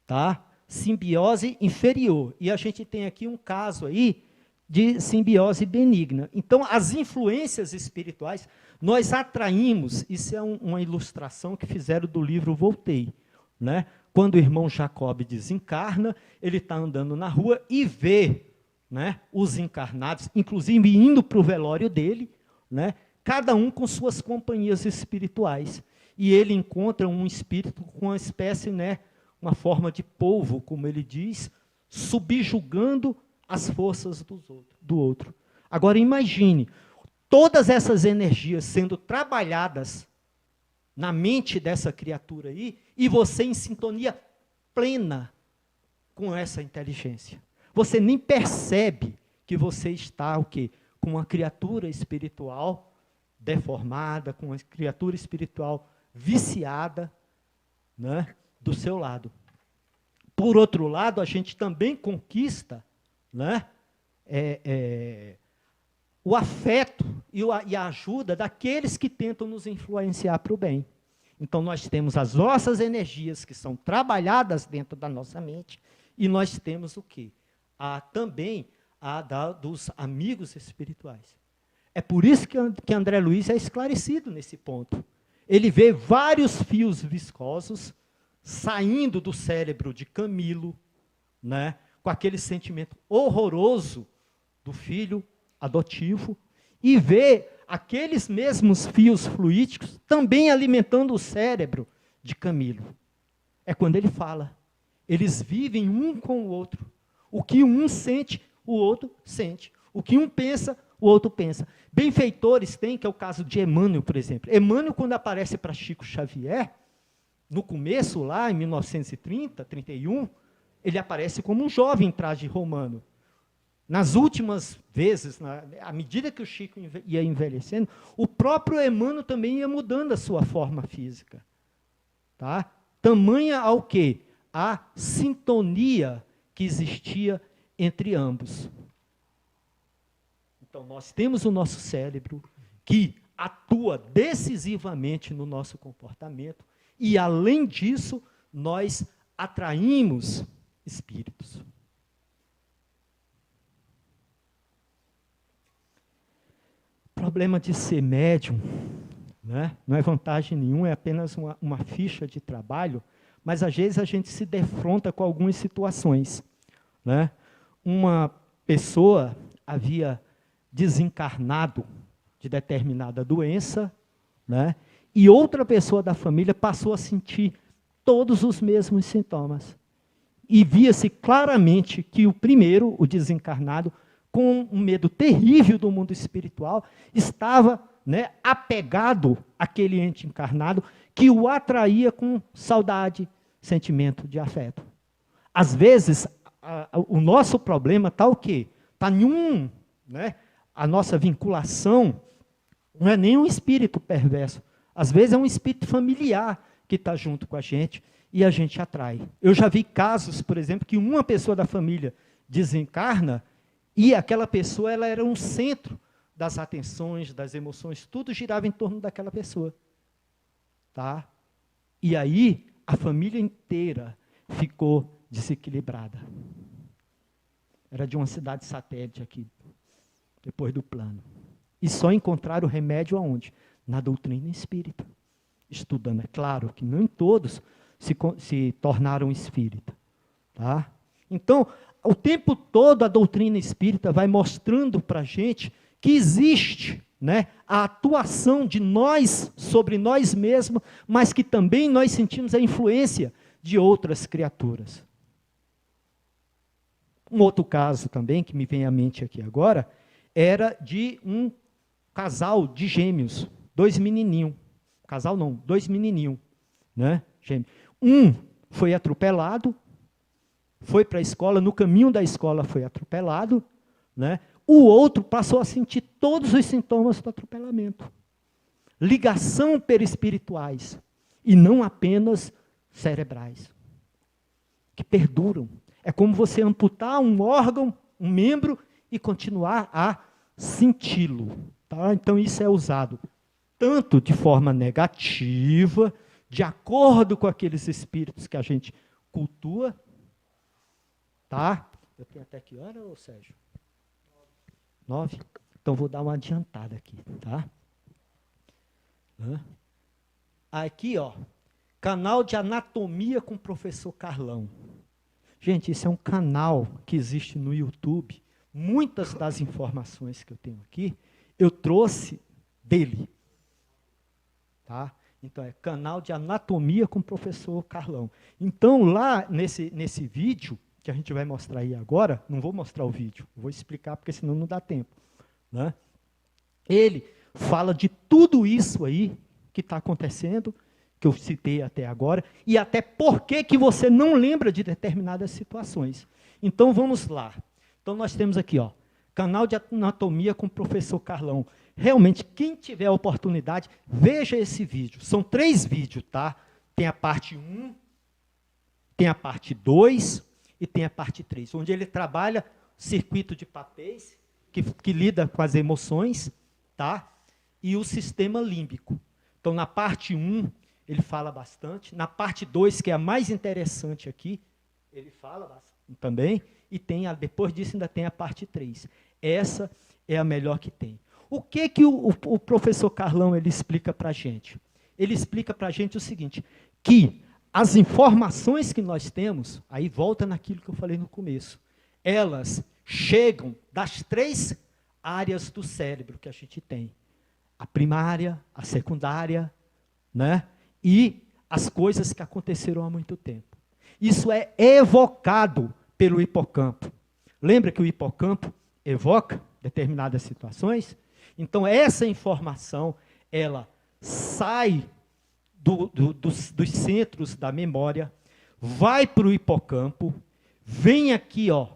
tá? Simbiose inferior. E a gente tem aqui um caso aí de simbiose benigna. Então, as influências espirituais, nós atraímos, isso é uma ilustração que fizeram do livro Voltei, né? Quando o irmão Jacob desencarna, ele está andando na rua e vê, né, os encarnados, inclusive indo para o velório dele, né, cada um com suas companhias espirituais. E ele encontra um espírito com uma espécie, né, uma forma de polvo, como ele diz, subjugando as forças do outro. Agora imagine, todas essas energias sendo trabalhadas na mente dessa criatura aí, e você em sintonia plena com essa inteligência. Você nem percebe que você está o quê? Com uma criatura espiritual deformada, com uma criatura espiritual viciada, né, do seu lado. Por outro lado, a gente também conquista, né, o afeto e a ajuda daqueles que tentam nos influenciar para o bem. Então, nós temos as nossas energias que são trabalhadas dentro da nossa mente, e nós temos o quê? Também dos amigos espirituais. É por isso que André Luiz é esclarecido nesse ponto. Ele vê vários fios viscosos saindo do cérebro de Camilo, né, com aquele sentimento horroroso do filho adotivo, e vê aqueles mesmos fios fluídicos também alimentando o cérebro de Camilo. É quando ele fala. Eles vivem um com o outro. O que um sente, o outro sente. O que um pensa, o outro pensa. Benfeitores tem, que é o caso de Emmanuel, por exemplo. Emmanuel, quando aparece para Chico Xavier, no começo, lá em 1930, 31, ele aparece como um jovem traje romano. Nas últimas vezes, à medida que o Chico ia envelhecendo, o próprio Emmanuel também ia mudando a sua forma física. Tá? Tamanha ao quê? A sintonia que existia entre ambos. Então, nós temos o nosso cérebro que atua decisivamente no nosso comportamento e, além disso, nós atraímos espíritos. O problema de ser médium, né, não é vantagem nenhuma, é apenas uma ficha de trabalho, mas às vezes a gente se defronta com algumas situações. Né? Uma pessoa havia desencarnado de determinada doença, né, e outra pessoa da família passou a sentir todos os mesmos sintomas. E via-se claramente que o primeiro, o desencarnado, com um medo terrível do mundo espiritual, estava, né, apegado àquele ente encarnado que o atraía com saudade, sentimento de afeto. Às vezes, o nosso problema está o quê? Está em né, a nossa vinculação não é nem um espírito perverso. Às vezes é um espírito familiar que está junto com a gente e a gente atrai. Eu já vi casos, por exemplo, que uma pessoa da família desencarna e aquela pessoa ela era um centro das atenções, das emoções, tudo girava em torno daquela pessoa. Tá? E aí, a família inteira ficou desequilibrada. Era de uma cidade satélite aqui, depois do plano. E só encontraram o remédio aonde? Na doutrina espírita. Estudando. É claro que nem todos se tornaram espírita. Tá? Então, o tempo todo a doutrina espírita vai mostrando para a gente que existe, né, a atuação de nós sobre nós mesmos, mas que também nós sentimos a influência de outras criaturas. Um outro caso também, que me vem à mente aqui agora, era de um casal de gêmeos, dois menininhos. Casal não, dois menininhos, né, gêmeos. Um foi atropelado, foi para a escola, no caminho da escola foi atropelado, né? O outro passou a sentir todos os sintomas do atropelamento. Ligação perispirituais, e não apenas cerebrais, que perduram. É como você amputar um órgão, um membro, e continuar a senti-lo. Tá? Então, isso é usado tanto de forma negativa, de acordo com aqueles espíritos que a gente cultua. Tá? Eu tenho até que hora, ô Sérgio? 9? Então, vou dar uma adiantada aqui. Tá? Aqui, ó, canal de anatomia com o professor Carlão. Gente, isso é um canal que existe no YouTube. Muitas das informações que eu tenho aqui, eu trouxe dele. Tá? Então, é canal de anatomia com o professor Carlão. Então, lá nesse vídeo, que a gente vai mostrar aí agora, não vou mostrar o vídeo, vou explicar porque senão não dá tempo, né? Ele fala de tudo isso aí que está acontecendo, que eu citei até agora, e até por que você não lembra de determinadas situações. Então, vamos lá. Então, nós temos aqui, ó, canal de anatomia com o professor Carlão. Realmente, quem tiver a oportunidade, veja esse vídeo. São 3 vídeos, tá? Tem a parte 1, tem a parte 2 e tem a parte 3, onde ele trabalha circuito de papéis, que lida com as emoções, tá? E o sistema límbico. Então, na parte 1, ele fala bastante. Na parte 2, que é a mais interessante aqui, ele fala bastante também. E depois disso ainda tem a parte 3. Essa é a melhor que tem. O que o professor Carlão ele explica para a gente? Ele explica para a gente o seguinte, que as informações que nós temos, aí volta naquilo que eu falei no começo, elas chegam das 3 áreas do cérebro que a gente tem. A primária, a secundária, né? E as coisas que aconteceram há muito tempo. Isso é evocado pelo hipocampo. Lembra que o hipocampo evoca determinadas situações? Então, essa informação, ela sai dos centros da memória, vai para o hipocampo, vem aqui, ó,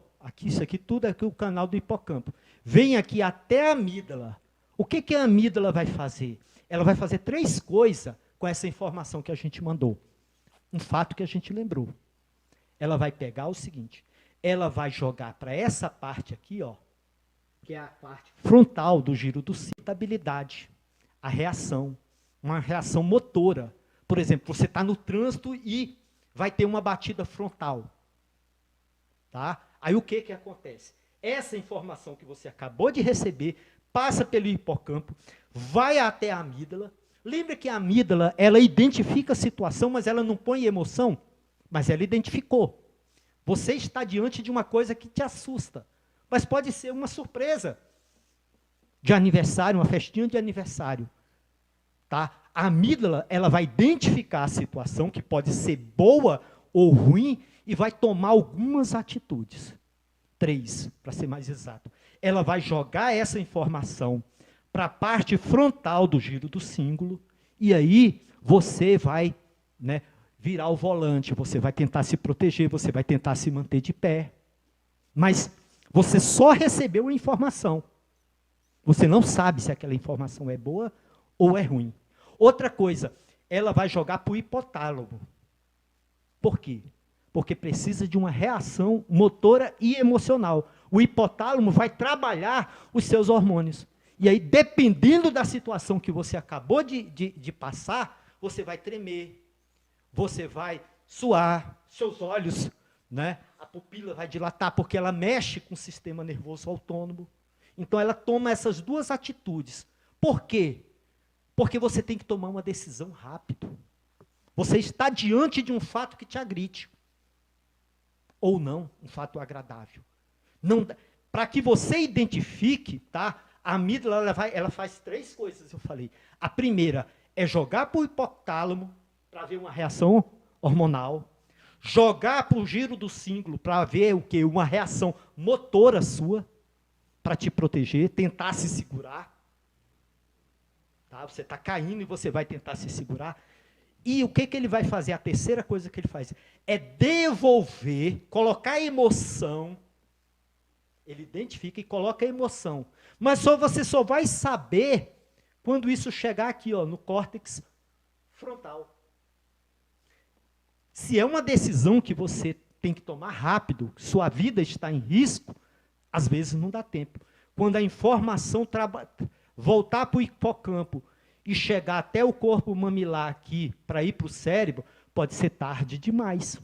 isso aqui tudo é aqui o canal do hipocampo, vem aqui até a amígdala. O que a amígdala vai fazer? Ela vai fazer 3 coisas com essa informação que a gente mandou. Um fato que a gente lembrou. Ela vai pegar o seguinte, ela vai jogar para essa parte aqui, ó, que é a parte frontal do giro do cérebro, a habilidade, a reação, uma reação motora. Por exemplo, você está no trânsito e vai ter uma batida frontal. Tá? Aí o que acontece? Essa informação que você acabou de receber passa pelo hipocampo, vai até a amígdala. Lembra que a amígdala, ela identifica a situação, mas ela não põe emoção, mas ela identificou. Você está diante de uma coisa que te assusta, mas pode ser uma surpresa de aniversário, uma festinha de aniversário. Tá? A amígdala, ela vai identificar a situação, que pode ser boa ou ruim, e vai tomar algumas atitudes. 3, para ser mais exato. Ela vai jogar essa informação para a parte frontal do giro do cíngulo, e aí você vai, né, virar o volante, você vai tentar se proteger, você vai tentar se manter de pé. Mas você só recebeu a informação. Você não sabe se aquela informação é boa ou é ruim. Outra coisa, ela vai jogar para o hipotálamo. Por quê? Porque precisa de uma reação motora e emocional. O hipotálamo vai trabalhar os seus hormônios. E aí, dependendo da situação que você acabou de passar, você vai tremer, você vai suar, seus olhos, né? A pupila vai dilatar, porque ela mexe com o sistema nervoso autônomo. Então, ela toma essas 2 atitudes. Por quê? Porque você tem que tomar uma decisão rápido. Você está diante de um fato que te agride. Ou não, um fato agradável. Para que você identifique, tá? A amígdala ela faz 3 coisas, eu falei. A primeira é jogar para o hipotálamo, para ver uma reação hormonal. Jogar para o giro do cíngulo, para ver o quê? Uma reação motora sua, para te proteger, tentar se segurar. Tá? Você está caindo e você vai tentar se segurar. E o que ele vai fazer? A terceira coisa que ele faz é devolver, colocar emoção. Ele identifica e coloca emoção. Mas você só vai saber quando isso chegar aqui, ó, no córtex frontal. Se é uma decisão que você tem que tomar rápido, sua vida está em risco, às vezes não dá tempo. Quando a informação voltar para o hipocampo e chegar até o corpo mamilar aqui, para ir para o cérebro, pode ser tarde demais.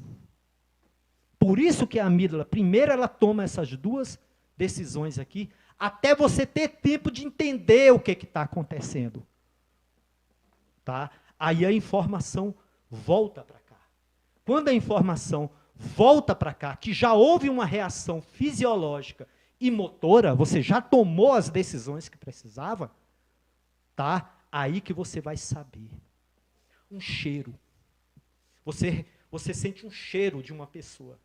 Por isso que a amígdala, primeiro ela toma essas 2 decisões aqui, até você ter tempo de entender o que está acontecendo. Tá? Aí a informação volta para cá. Quando a informação volta para cá, que já houve uma reação fisiológica e motora, você já tomou as decisões que precisava, tá? Aí que você vai saber. Um cheiro. Você sente um cheiro de uma pessoa.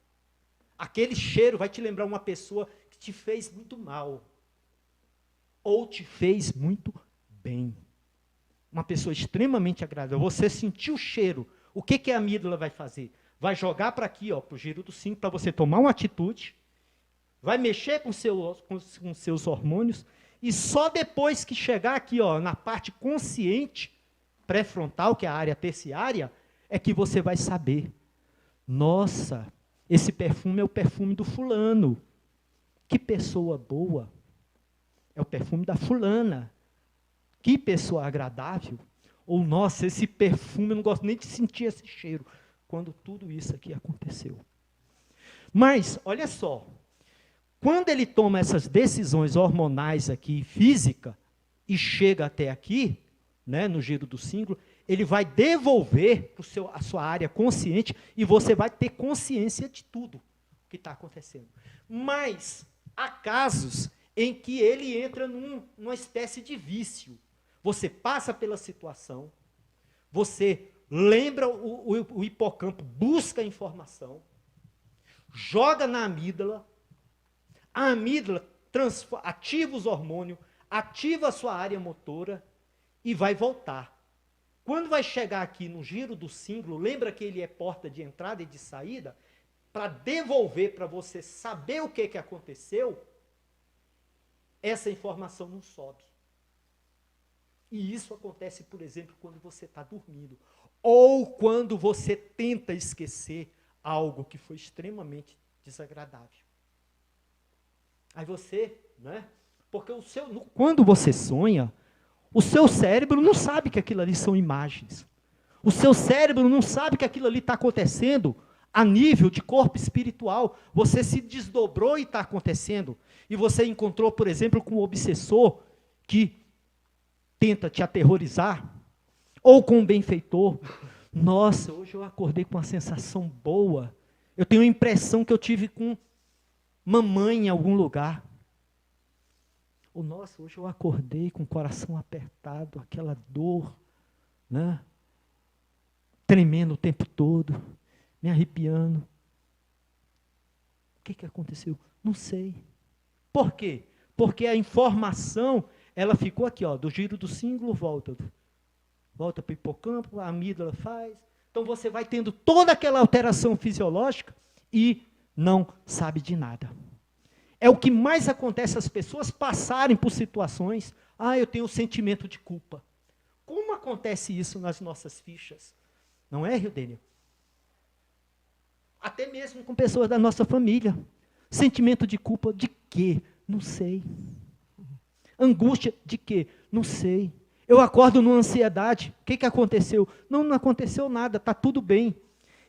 Aquele cheiro vai te lembrar uma pessoa que te fez muito mal. Ou te fez muito bem. Uma pessoa extremamente agradável. Você sentiu o cheiro. O que a amígdala vai fazer? Vai jogar para aqui, para o giro do 5, para você tomar uma atitude. Vai mexer com seus hormônios. E só depois que chegar aqui, na parte consciente, pré-frontal, que é a área terciária, é que você vai saber. Nossa, esse perfume é o perfume do fulano. Que pessoa boa. É o perfume da fulana. Que pessoa agradável. Ou, nossa, esse perfume, eu não gosto nem de sentir esse cheiro. Quando tudo isso aqui aconteceu. Mas, olha só. Quando ele toma essas decisões hormonais aqui, física, e chega até aqui, né, no giro do símbolo, ele vai devolver a sua área consciente e você vai ter consciência de tudo que está acontecendo. Mas há casos em que ele entra numa espécie de vício. Você passa pela situação, você lembra o hipocampo, busca a informação, joga na amígdala, a amígdala ativa os hormônios, ativa a sua área motora e vai voltar. Quando vai chegar aqui no giro do símbolo, lembra que ele é porta de entrada e de saída? Para devolver, para você saber o que aconteceu, essa informação não sobe. E isso acontece, por exemplo, quando você está dormindo. Ou quando você tenta esquecer algo que foi extremamente desagradável. Aí você, né? Porque quando você sonha, o seu cérebro não sabe que aquilo ali são imagens. O seu cérebro não sabe que aquilo ali está acontecendo a nível de corpo espiritual. Você se desdobrou e está acontecendo. E você encontrou, por exemplo, com um obsessor que tenta te aterrorizar, ou com um benfeitor. Nossa, hoje eu acordei com uma sensação boa. Eu tenho a impressão que eu tive com mamãe em algum lugar. Ou, nossa, hoje eu acordei com o coração apertado, aquela dor, né? Tremendo o tempo todo, me arrepiando. O que aconteceu? Não sei. Por quê? Porque a informação, ela ficou aqui, do giro do símbolo, volta para o hipocampo, a amígdala faz. Então você vai tendo toda aquela alteração fisiológica e não sabe de nada. É o que mais acontece, as pessoas passarem por situações, eu tenho um sentimento de culpa. Como acontece isso nas nossas fichas? Não é, Ildênio? Até mesmo com pessoas da nossa família. Sentimento de culpa de quê? Não sei. Angústia de quê? Não sei. Eu acordo numa ansiedade. O que aconteceu? Não aconteceu nada, está tudo bem.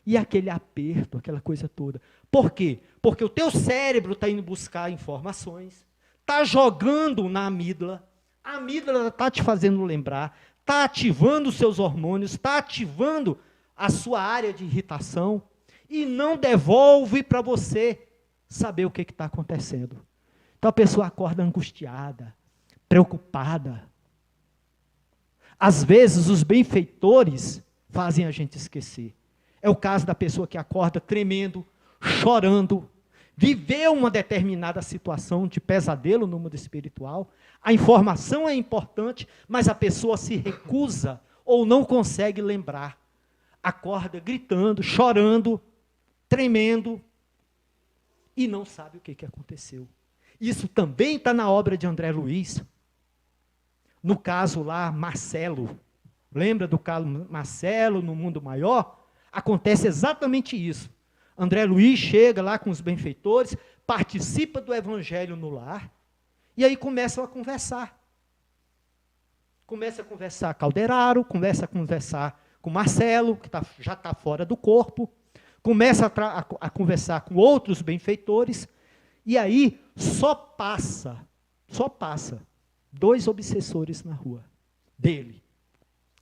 E aquele aperto, aquela coisa toda. Por quê? Porque o teu cérebro está indo buscar informações, está jogando na amígdala, a amígdala está te fazendo lembrar, está ativando os seus hormônios, está ativando a sua área de irritação e não devolve para você saber o que está acontecendo. Então a pessoa acorda angustiada, preocupada. Às vezes os benfeitores fazem a gente esquecer. É o caso da pessoa que acorda tremendo, chorando, viveu uma determinada situação de pesadelo no mundo espiritual. A informação é importante, mas a pessoa se recusa ou não consegue lembrar. Acorda gritando, chorando, tremendo e não sabe o que aconteceu. Isso também está na obra de André Luiz. No caso lá, Marcelo. Lembra do caso Marcelo no mundo maior? Acontece exatamente isso. André Luiz chega lá com os benfeitores, participa do evangelho no lar, e aí começam a conversar. Começa a conversar Calderaro, começa a conversar com Marcelo, que já está fora do corpo, começa a conversar com outros benfeitores, e aí só passa 2 obsessores na rua dele.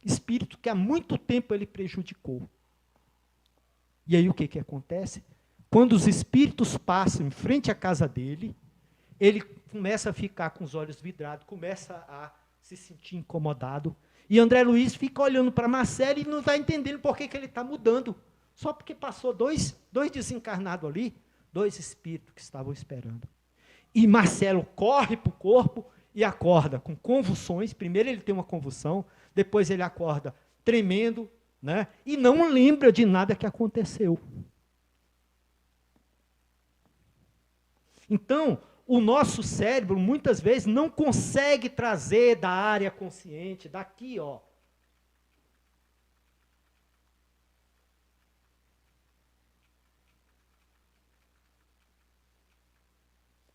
Espírito que há muito tempo ele prejudicou. E aí o que acontece? Quando os espíritos passam em frente à casa dele, ele começa a ficar com os olhos vidrados, começa a se sentir incomodado. E André Luiz fica olhando para Marcelo e não está entendendo por que ele está mudando. Só porque passou dois desencarnados ali, 2 espíritos que estavam esperando. E Marcelo corre para o corpo e acorda com convulsões. Primeiro ele tem uma convulsão, depois ele acorda tremendo, né? E não lembra de nada que aconteceu. Então, o nosso cérebro, muitas vezes, não consegue trazer da área consciente, daqui, ó.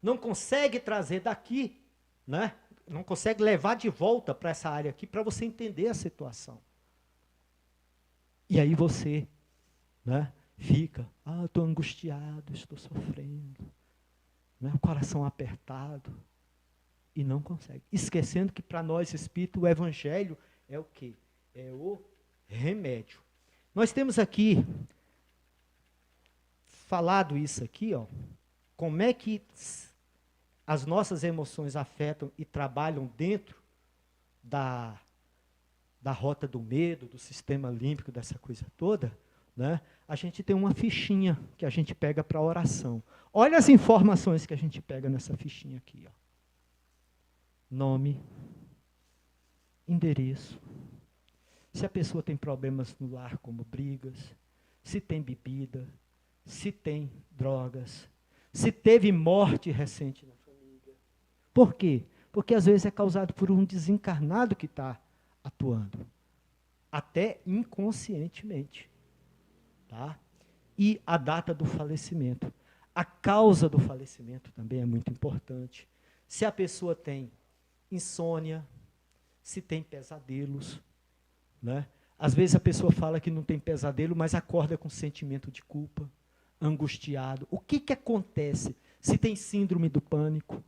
Não consegue trazer daqui, né? Não consegue levar de volta para essa área aqui, para você entender a situação. E aí você, né, fica, estou angustiado, estou sofrendo, né, o coração apertado, e não consegue. Esquecendo que para nós, espírito, o evangelho é o quê? É o remédio. Nós temos aqui, falado isso aqui, ó, como é que as nossas emoções afetam e trabalham dentro da rota do medo, do sistema límbico, dessa coisa toda, né? A gente tem uma fichinha que a gente pega para a oração. Olha as informações que a gente pega nessa fichinha aqui, ó. Nome, endereço, se a pessoa tem problemas no lar, como brigas, se tem bebida, se tem drogas, se teve morte recente na família. Por quê? Porque às vezes é causado por um desencarnado que está atuando, até inconscientemente. Tá? E a data do falecimento. A causa do falecimento também é muito importante. Se a pessoa tem insônia, se tem pesadelos, né? Às vezes a pessoa fala que não tem pesadelo, mas acorda com sentimento de culpa, angustiado. O que acontece se tem síndrome do pânico?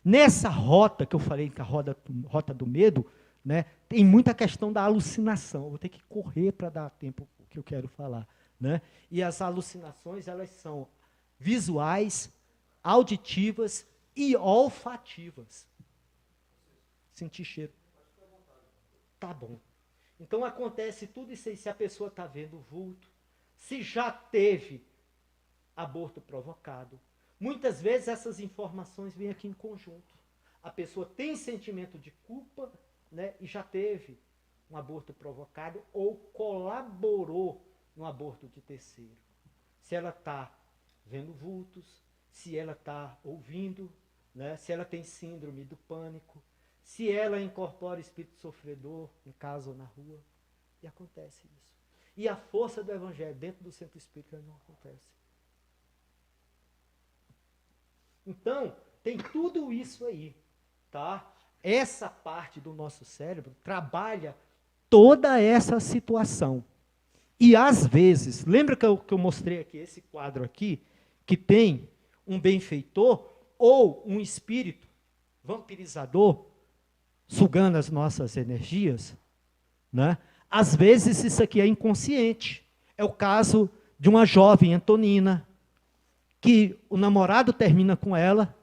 Nessa rota que eu falei, que é a rota do medo, né, tem muita questão da alucinação. Eu vou ter que correr para dar tempo o que eu quero falar. Né? E as alucinações, elas são visuais, auditivas e olfativas. Sentir cheiro. Tá bom. Então acontece tudo isso aí, se a pessoa está vendo vulto, se já teve aborto provocado. Muitas vezes essas informações vêm aqui em conjunto. A pessoa tem sentimento de culpa, né, e já teve um aborto provocado ou colaborou no aborto de terceiro. Se ela está vendo vultos, se ela está ouvindo, né, se ela tem síndrome do pânico, se ela incorpora espírito sofredor em casa ou na rua, e acontece isso. E a força do evangelho dentro do centro espírita não acontece. Então, tem tudo isso aí, tá? Essa parte do nosso cérebro trabalha toda essa situação. E às vezes, lembra que eu mostrei aqui esse quadro aqui, que tem um benfeitor ou um espírito vampirizador sugando as nossas energias, né? Às vezes isso aqui é inconsciente. É o caso de uma jovem Antonina, que o namorado termina com ela,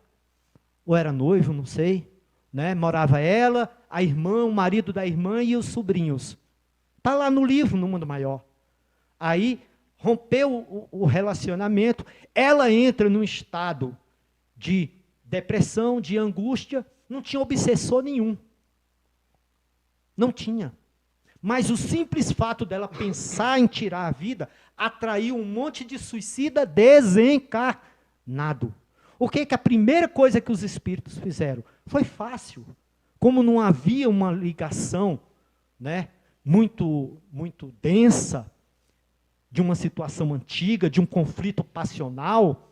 ou era noivo, não sei, né? Morava ela, a irmã, o marido da irmã e os sobrinhos. Está lá no livro, no Mundo Maior. Aí rompeu o relacionamento, ela entra num estado de depressão, de angústia, não tinha obsessor nenhum. Não tinha. Mas o simples fato dela pensar em tirar a vida atraiu um monte de suicida desencarnado. O que a primeira coisa que os espíritos fizeram? Foi fácil. Como não havia uma ligação, né, muito densa, de uma situação antiga, de um conflito passional,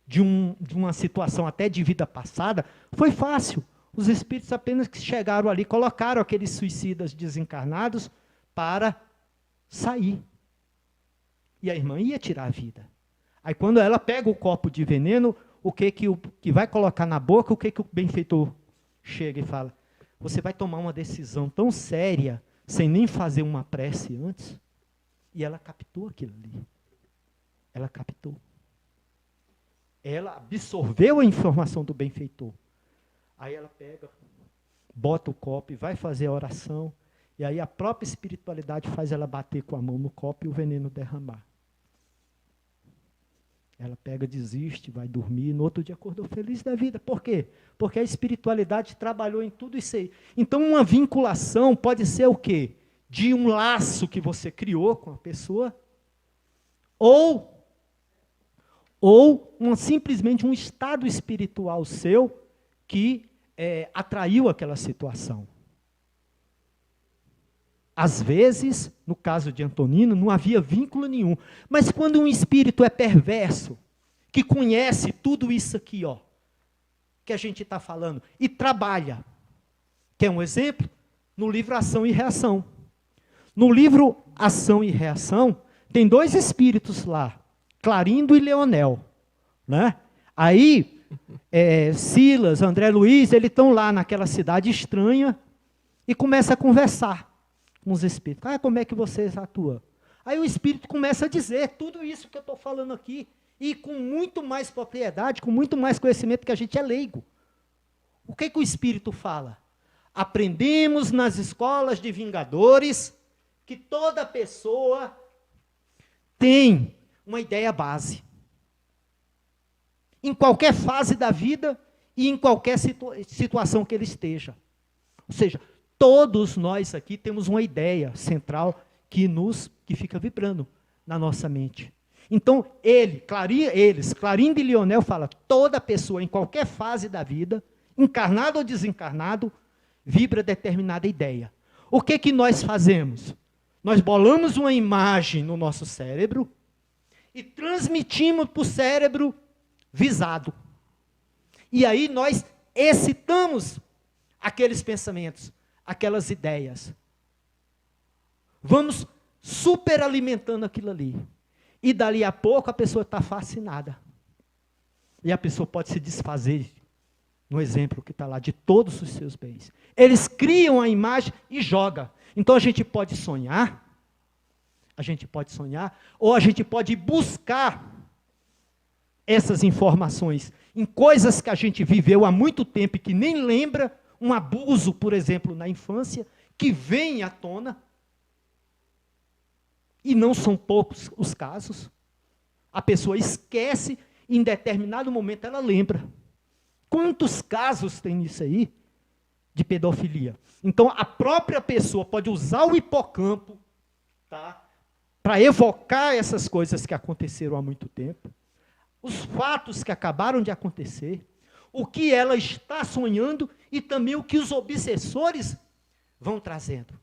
de uma situação até de vida passada, foi fácil. Os espíritos apenas que chegaram ali, colocaram aqueles suicidas desencarnados para sair. E a irmã ia tirar a vida. Aí quando ela pega o copo de veneno, o que vai colocar na boca, o que o benfeitor chega e fala? Você vai tomar uma decisão tão séria, sem nem fazer uma prece antes? E ela captou aquilo ali. Ela captou. Ela absorveu a informação do benfeitor. Aí ela pega, bota o copo e vai fazer a oração. E aí a própria espiritualidade faz ela bater com a mão no copo e o veneno derramar. Ela pega, desiste, vai dormir, no outro dia acordou feliz da vida. Por quê? Porque a espiritualidade trabalhou em tudo isso aí. Então, uma vinculação pode ser o quê? De um laço que você criou com a pessoa, ou simplesmente um estado espiritual seu que atraiu aquela situação. Às vezes, no caso de Antonino, não havia vínculo nenhum. Mas quando um espírito é perverso, que conhece tudo isso aqui, ó, que a gente está falando, e trabalha. Quer um exemplo? No livro Ação e Reação. No livro Ação e Reação, tem 2 espíritos lá, Clarindo e Leonel. Né? Aí, Silas, André Luiz, eles estão lá naquela cidade estranha e começam a conversar com os espíritos. Como é que vocês atuam? Aí o espírito começa a dizer tudo isso que eu estou falando aqui, e com muito mais propriedade, com muito mais conhecimento, que a gente é leigo. O que o espírito fala? Aprendemos nas escolas de vingadores que toda pessoa tem uma ideia base. Em qualquer fase da vida e em qualquer situação que ele esteja. Ou seja, todos nós aqui temos uma ideia central que fica vibrando na nossa mente. Então, Clarindo e Leonel fala, toda pessoa em qualquer fase da vida, encarnado ou desencarnado, vibra determinada ideia. O que nós fazemos? Nós bolamos uma imagem no nosso cérebro e transmitimos para o cérebro visado. E aí nós excitamos aqueles pensamentos, aquelas ideias. Vamos superalimentando aquilo ali. E dali a pouco a pessoa está fascinada. E a pessoa pode se desfazer, no exemplo que está lá, de todos os seus bens. Eles criam a imagem e jogam. Então a gente pode sonhar, ou a gente pode buscar essas informações em coisas que a gente viveu há muito tempo e que nem lembra, um abuso, por exemplo, na infância, que vem à tona. E não são poucos os casos. A pessoa esquece e em determinado momento ela lembra. Quantos casos tem isso aí de pedofilia? Então, a própria pessoa pode usar o hipocampo, tá, para evocar essas coisas que aconteceram há muito tempo, os fatos que acabaram de acontecer, o que ela está sonhando e também o que os obsessores vão trazendo.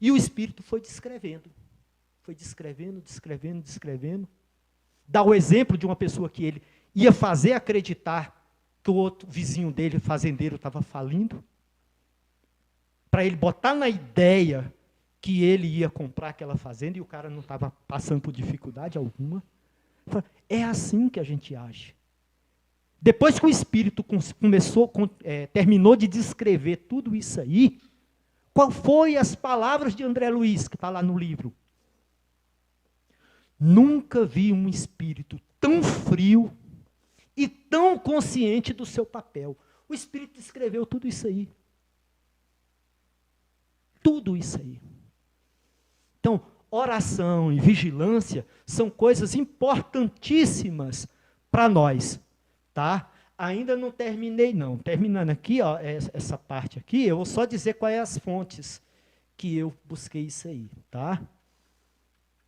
E o espírito foi descrevendo. Dá o exemplo de uma pessoa que ele ia fazer acreditar que o outro vizinho dele, fazendeiro, estava falindo, para ele botar na ideia que ele ia comprar aquela fazenda e o cara não estava passando por dificuldade alguma. É assim que a gente age. Depois que o espírito terminou de descrever tudo isso aí, qual foi as palavras de André Luiz, que está lá no livro? Nunca vi um espírito tão frio e tão consciente do seu papel. O espírito escreveu tudo isso aí. Tudo isso aí. Então, oração e vigilância são coisas importantíssimas para nós, tá? Ainda não terminei, não. Terminando aqui, ó, essa parte aqui, eu vou só dizer quais as fontes que eu busquei isso aí, tá?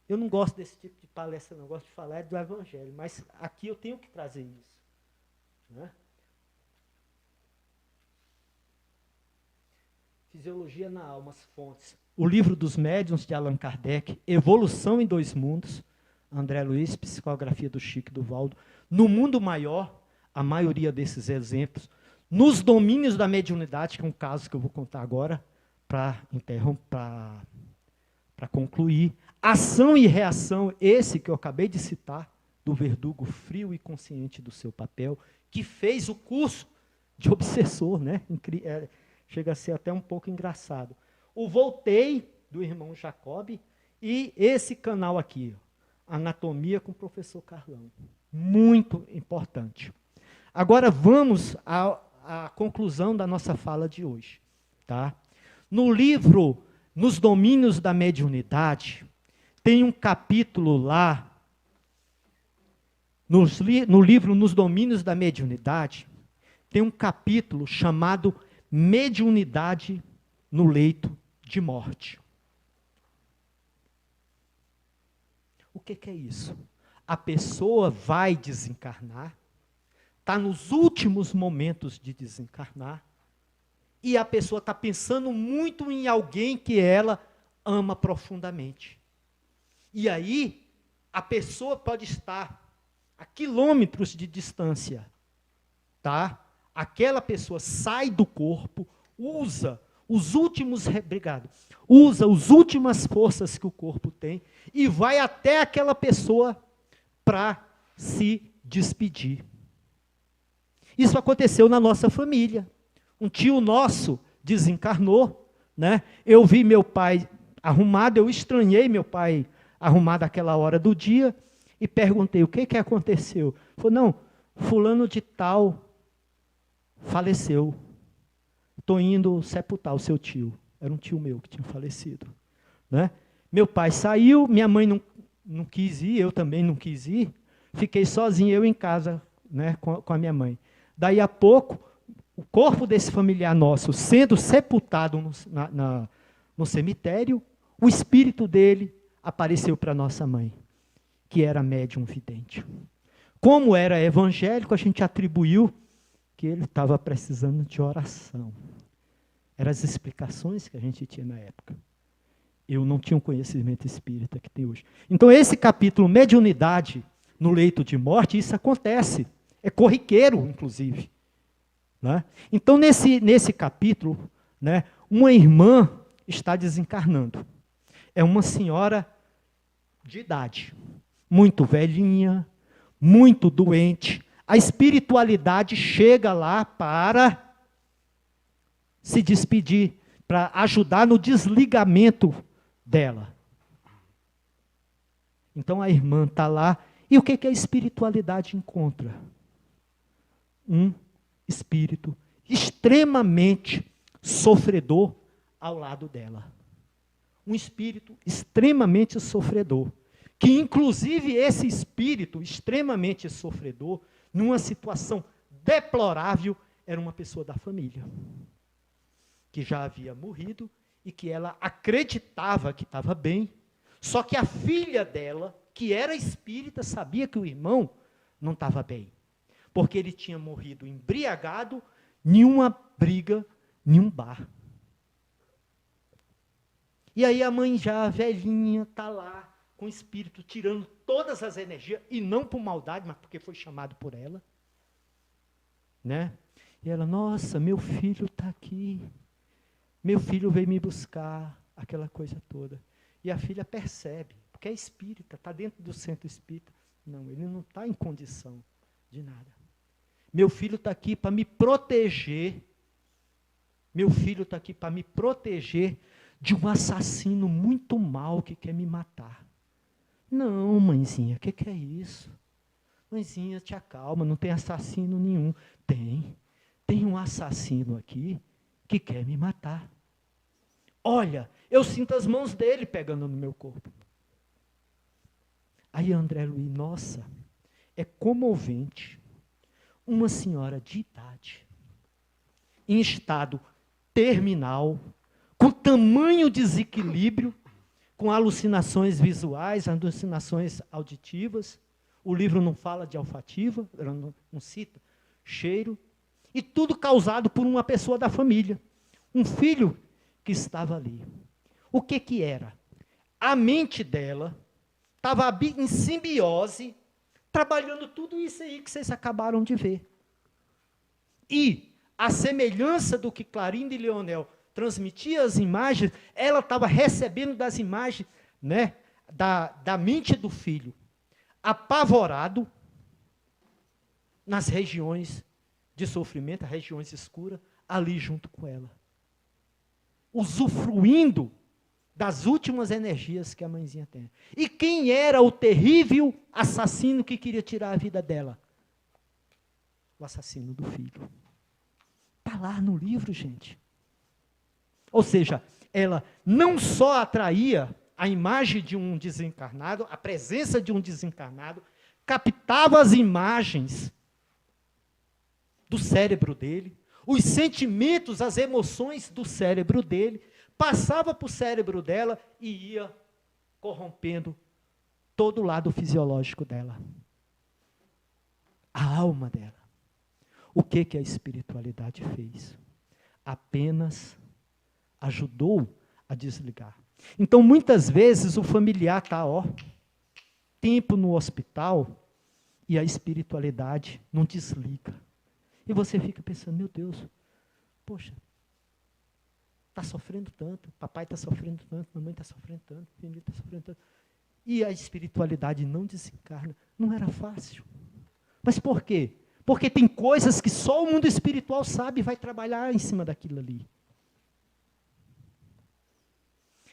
Eu não gosto desse tipo de palestra, não. Eu gosto de falar do Evangelho, mas aqui eu tenho que trazer isso. Né? Fisiologia na Alma, as fontes. O Livro dos Médiuns, de Allan Kardec, Evolução em Dois Mundos, André Luiz, Psicografia do Chico e do Valdo. No Mundo Maior, a maioria desses exemplos, nos domínios da mediunidade, que é um caso que eu vou contar agora, para concluir. Ação e Reação, esse que eu acabei de citar, do Verdugo, frio e consciente do seu papel, que fez o curso de obsessor, né? Chega a ser até um pouco engraçado. O Voltei, do irmão Jacob, e esse canal aqui, Anatomia com o professor Carlão. Muito importante. Agora vamos à conclusão da nossa fala de hoje. Tá? No livro Nos Domínios da Mediunidade, tem um capítulo lá no livro Nos Domínios da Mediunidade, tem um capítulo chamado Mediunidade no Leito de Morte. O que é isso? A pessoa vai desencarnar, está nos últimos momentos de desencarnar, e a pessoa está pensando muito em alguém que ela ama profundamente. E aí, a pessoa pode estar a quilômetros de distância, tá? Aquela pessoa sai do corpo, usa as últimas forças que o corpo tem e vai até aquela pessoa para se despedir. Isso aconteceu na nossa família. Um tio nosso desencarnou, né? Eu vi meu pai arrumado, eu estranhei meu pai arrumado àquela hora do dia e perguntei, o que aconteceu? Ele falou, não, fulano de tal faleceu. Estou indo sepultar o seu tio. Era um tio meu que tinha falecido. Né? Meu pai saiu, minha mãe não quis ir, eu também não quis ir. Fiquei sozinho, eu em casa, né, com a minha mãe. Daí a pouco, o corpo desse familiar nosso sendo sepultado no cemitério, o espírito dele apareceu para nossa mãe, que era médium vidente. Como era evangélico, a gente atribuiu que ele estava precisando de oração. Eram as explicações que a gente tinha na época. Eu não tinha um conhecimento espírita que tem hoje. Então, esse capítulo, mediunidade no leito de morte, isso acontece. É corriqueiro, inclusive. Né? Então, nesse capítulo, né, uma irmã está desencarnando. É uma senhora de idade, muito velhinha, muito doente. A espiritualidade chega lá para se despedir, para ajudar no desligamento dela. Então a irmã está lá, e o que a espiritualidade encontra? Um espírito extremamente sofredor ao lado dela. Um espírito extremamente sofredor, que inclusive esse espírito extremamente sofredor, numa situação deplorável, era uma pessoa da família, que já havia morrido e que ela acreditava que estava bem, só que a filha dela, que era espírita, sabia que o irmão não estava bem, porque ele tinha morrido embriagado em uma briga, em um bar. E aí a mãe já velhinha está lá, com o espírito, tirando todas as energias, e não por maldade, mas porque foi chamado por ela. Né? E ela, nossa, meu filho está aqui. Meu filho veio me buscar, aquela coisa toda. E a filha percebe, porque é espírita, está dentro do centro espírita. Não, ele não está em condição de nada. Meu filho está aqui para me proteger. Meu filho está aqui para me proteger de um assassino muito mau que quer me matar. Não, mãezinha, o que é isso? Mãezinha, te acalma, não tem assassino nenhum. Tem um assassino aqui que quer me matar. Olha, eu sinto as mãos dele pegando no meu corpo. Aí André Luiz, nossa, é comovente uma senhora de idade, em estado terminal, com tamanho desequilíbrio, com alucinações visuais, alucinações auditivas. O livro não fala de olfativa, não cita cheiro, e tudo causado por uma pessoa da família, um filho que estava ali. O que era? A mente dela estava em simbiose, trabalhando tudo isso aí que vocês acabaram de ver. E, a semelhança do que Clarindo e Leonel transmitia as imagens, ela estava recebendo das imagens, né, da mente do filho, apavorado nas regiões de sofrimento, regiões escuras, ali junto com ela. Usufruindo das últimas energias que a mãezinha tem. E quem era o terrível assassino que queria tirar a vida dela? O assassino do filho. Está lá no livro, gente. Ou seja, ela não só atraía a imagem de um desencarnado, a presença de um desencarnado, captava as imagens do cérebro dele, os sentimentos, as emoções do cérebro dele, passava para o cérebro dela e ia corrompendo todo o lado fisiológico dela. A alma dela. O que a espiritualidade fez? Apenas ajudou a desligar. Então, muitas vezes, o familiar está, tempo no hospital, e a espiritualidade não desliga. E você fica pensando, meu Deus, poxa, está sofrendo tanto, papai está sofrendo tanto, mamãe está sofrendo tanto, filho está sofrendo tanto. E a espiritualidade não desencarna. Não era fácil. Mas por quê? Porque tem coisas que só o mundo espiritual sabe e vai trabalhar em cima daquilo ali.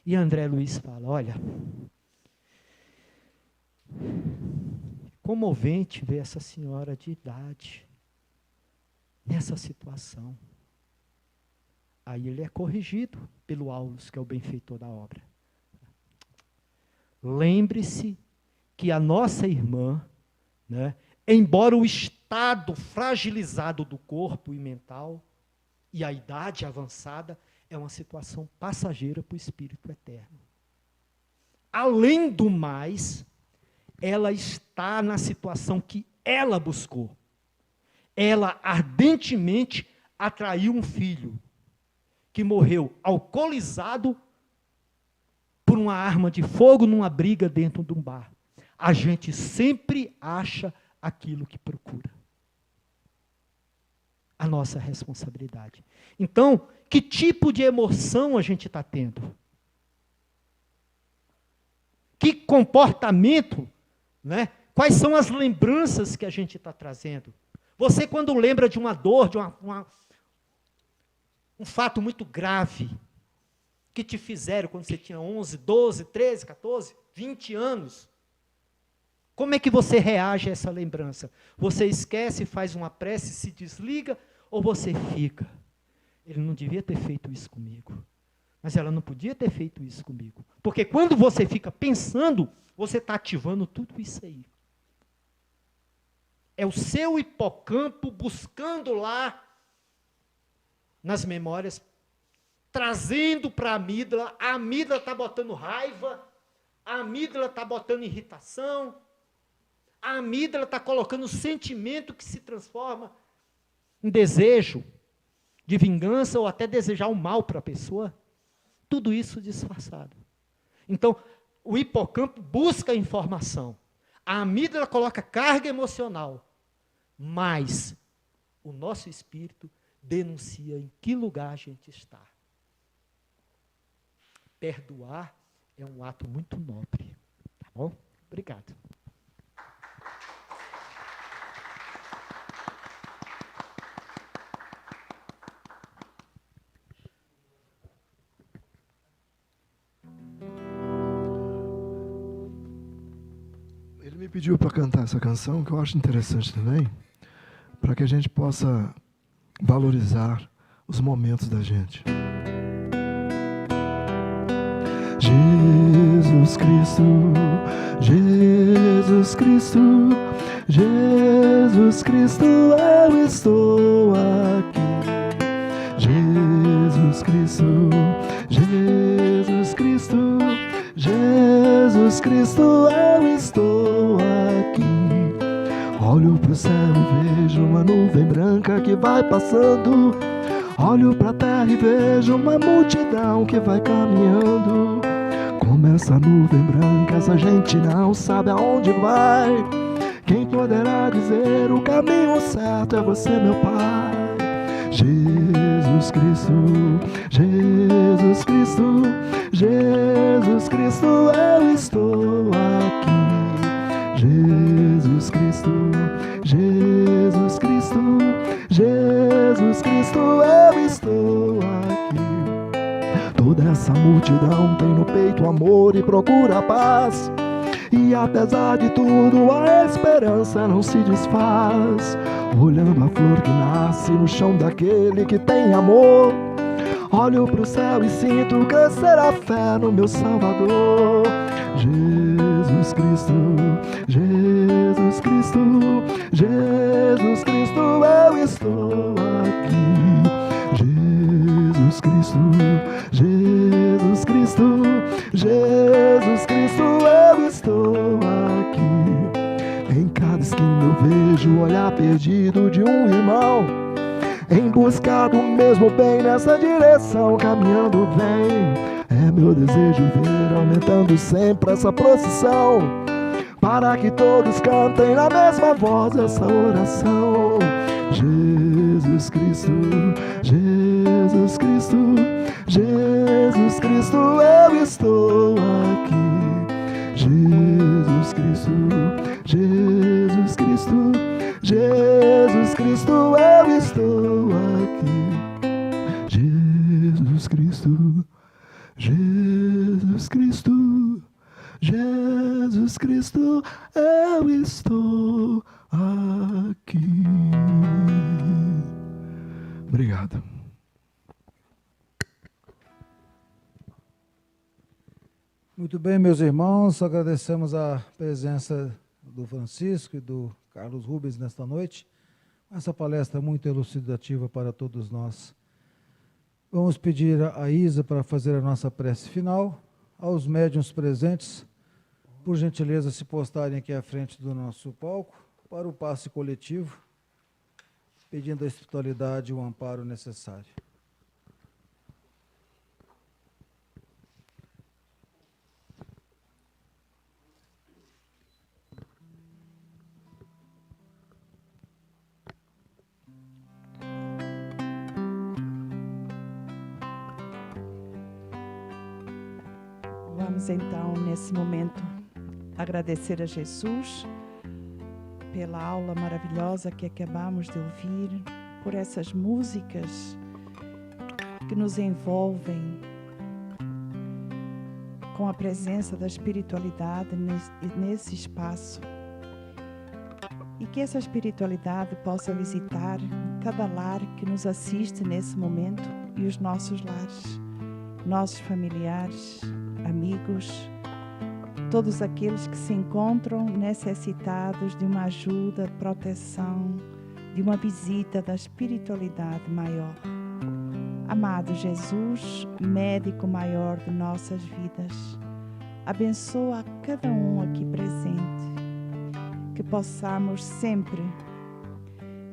E André Luiz fala, olha, comovente ver essa senhora de idade nessa situação. Aí ele é corrigido pelo Aulus, que é o benfeitor da obra. Lembre-se que a nossa irmã, né, embora o estado fragilizado do corpo e mental e a idade avançada, é uma situação passageira para o espírito eterno. Além do mais, ela está na situação que ela buscou. Ela ardentemente atraiu um filho que morreu alcoolizado por uma arma de fogo numa briga dentro de um bar. A gente sempre acha aquilo que procura. A nossa responsabilidade. Então, que tipo de emoção a gente está tendo? Que comportamento, né? Quais são as lembranças que a gente está trazendo? Você, quando lembra de uma dor, de um fato muito grave, que te fizeram quando você tinha 11, 12, 13, 14, 20 anos, como é que você reage a essa lembrança? Você esquece, faz uma prece, se desliga, ou você fica? Ele não devia ter feito isso comigo. Mas ela não podia ter feito isso comigo. Porque quando você fica pensando, você está ativando tudo isso aí. É o seu hipocampo buscando lá, nas memórias, trazendo para a amígdala está botando raiva, a amígdala está botando irritação, a amígdala está colocando sentimento que se transforma em desejo de vingança ou até desejar o mal para a pessoa. Tudo isso disfarçado. Então, o hipocampo busca a informação. A amígdala coloca carga emocional, mas o nosso espírito denuncia em que lugar a gente está. Perdoar é um ato muito nobre. Tá bom? Obrigado. Ele me pediu para cantar essa canção, que eu acho interessante também, para que a gente possa valorizar os momentos da gente. Jesus Cristo, Jesus Cristo, Jesus Cristo, eu estou aqui. Jesus Cristo, Jesus Cristo, Jesus Cristo, eu estou aqui. Olho pro céu e vejo uma nuvem branca que vai passando. Olho pra terra e vejo uma multidão que vai caminhando. Como essa nuvem branca, essa gente não sabe aonde vai. Quem poderá dizer o caminho certo é você, meu Pai. Jesus Cristo, Jesus Cristo, Jesus Cristo, eu estou aqui. Jesus Cristo, Jesus Cristo, Jesus Cristo, eu estou aqui. Toda essa multidão tem no peito amor e procura paz. E apesar de tudo, a esperança não se desfaz. Olhando a flor que nasce no chão daquele que tem amor, olho pro céu e sinto crescer a fé no meu Salvador. Jesus Cristo, Jesus Cristo, Jesus Cristo, eu estou aqui. Jesus Cristo, Jesus Cristo, Jesus Cristo, eu estou aqui. Em cada esquina eu vejo o olhar perdido de um irmão, em busca do mesmo bem, nessa direção caminhando bem. É meu desejo ver aumentando sempre essa procissão, para que todos cantem na mesma voz essa oração. Jesus Cristo, Jesus Cristo, Jesus Cristo, eu estou aqui. Jesus Cristo, Jesus Cristo, Jesus Cristo, eu estou aqui. Jesus Cristo, Jesus Cristo, Jesus Cristo, eu estou aqui. Obrigado. Muito bem, meus irmãos, agradecemos a presença do Francisco e do Carlos Rubens nesta noite. Essa palestra muito elucidativa para todos nós. Vamos pedir a Isa para fazer a nossa prece final. Aos médiuns presentes, por gentileza, se postarem aqui à frente do nosso palco para o passe coletivo, pedindo à espiritualidade o amparo necessário. Vamos então, nesse momento, agradecer a Jesus pela aula maravilhosa que acabamos de ouvir, por essas músicas que nos envolvem com a presença da espiritualidade nesse espaço. E que essa espiritualidade possa visitar cada lar que nos assiste nesse momento e os nossos lares, nossos familiares, amigos, todos aqueles que se encontram necessitados de uma ajuda, proteção, de uma visita da espiritualidade maior. Amado Jesus, médico maior de nossas vidas, abençoa a cada um aqui presente, que possamos sempre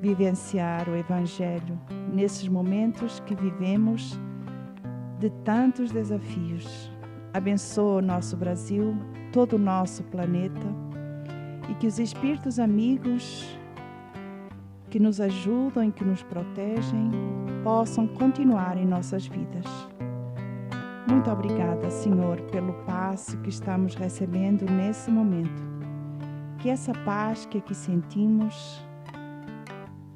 vivenciar o Evangelho nesses momentos que vivemos de tantos desafios. Abençoa o nosso Brasil, todo o nosso planeta, e que os espíritos amigos que nos ajudam e que nos protegem possam continuar em nossas vidas. Muito obrigada, Senhor, pelo passo que estamos recebendo nesse momento. Que essa paz que aqui sentimos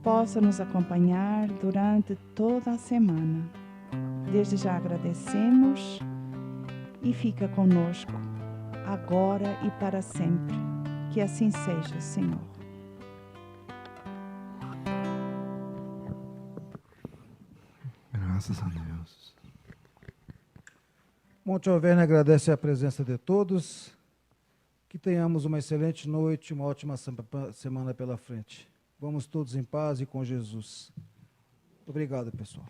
possa nos acompanhar durante toda a semana. Desde já agradecemos e fica conosco, agora e para sempre. Que assim seja, Senhor. Graças a Deus. Monte Alverne agradece a presença de todos. Que tenhamos uma excelente noite, uma ótima semana pela frente. Vamos todos em paz e com Jesus. Obrigado, pessoal.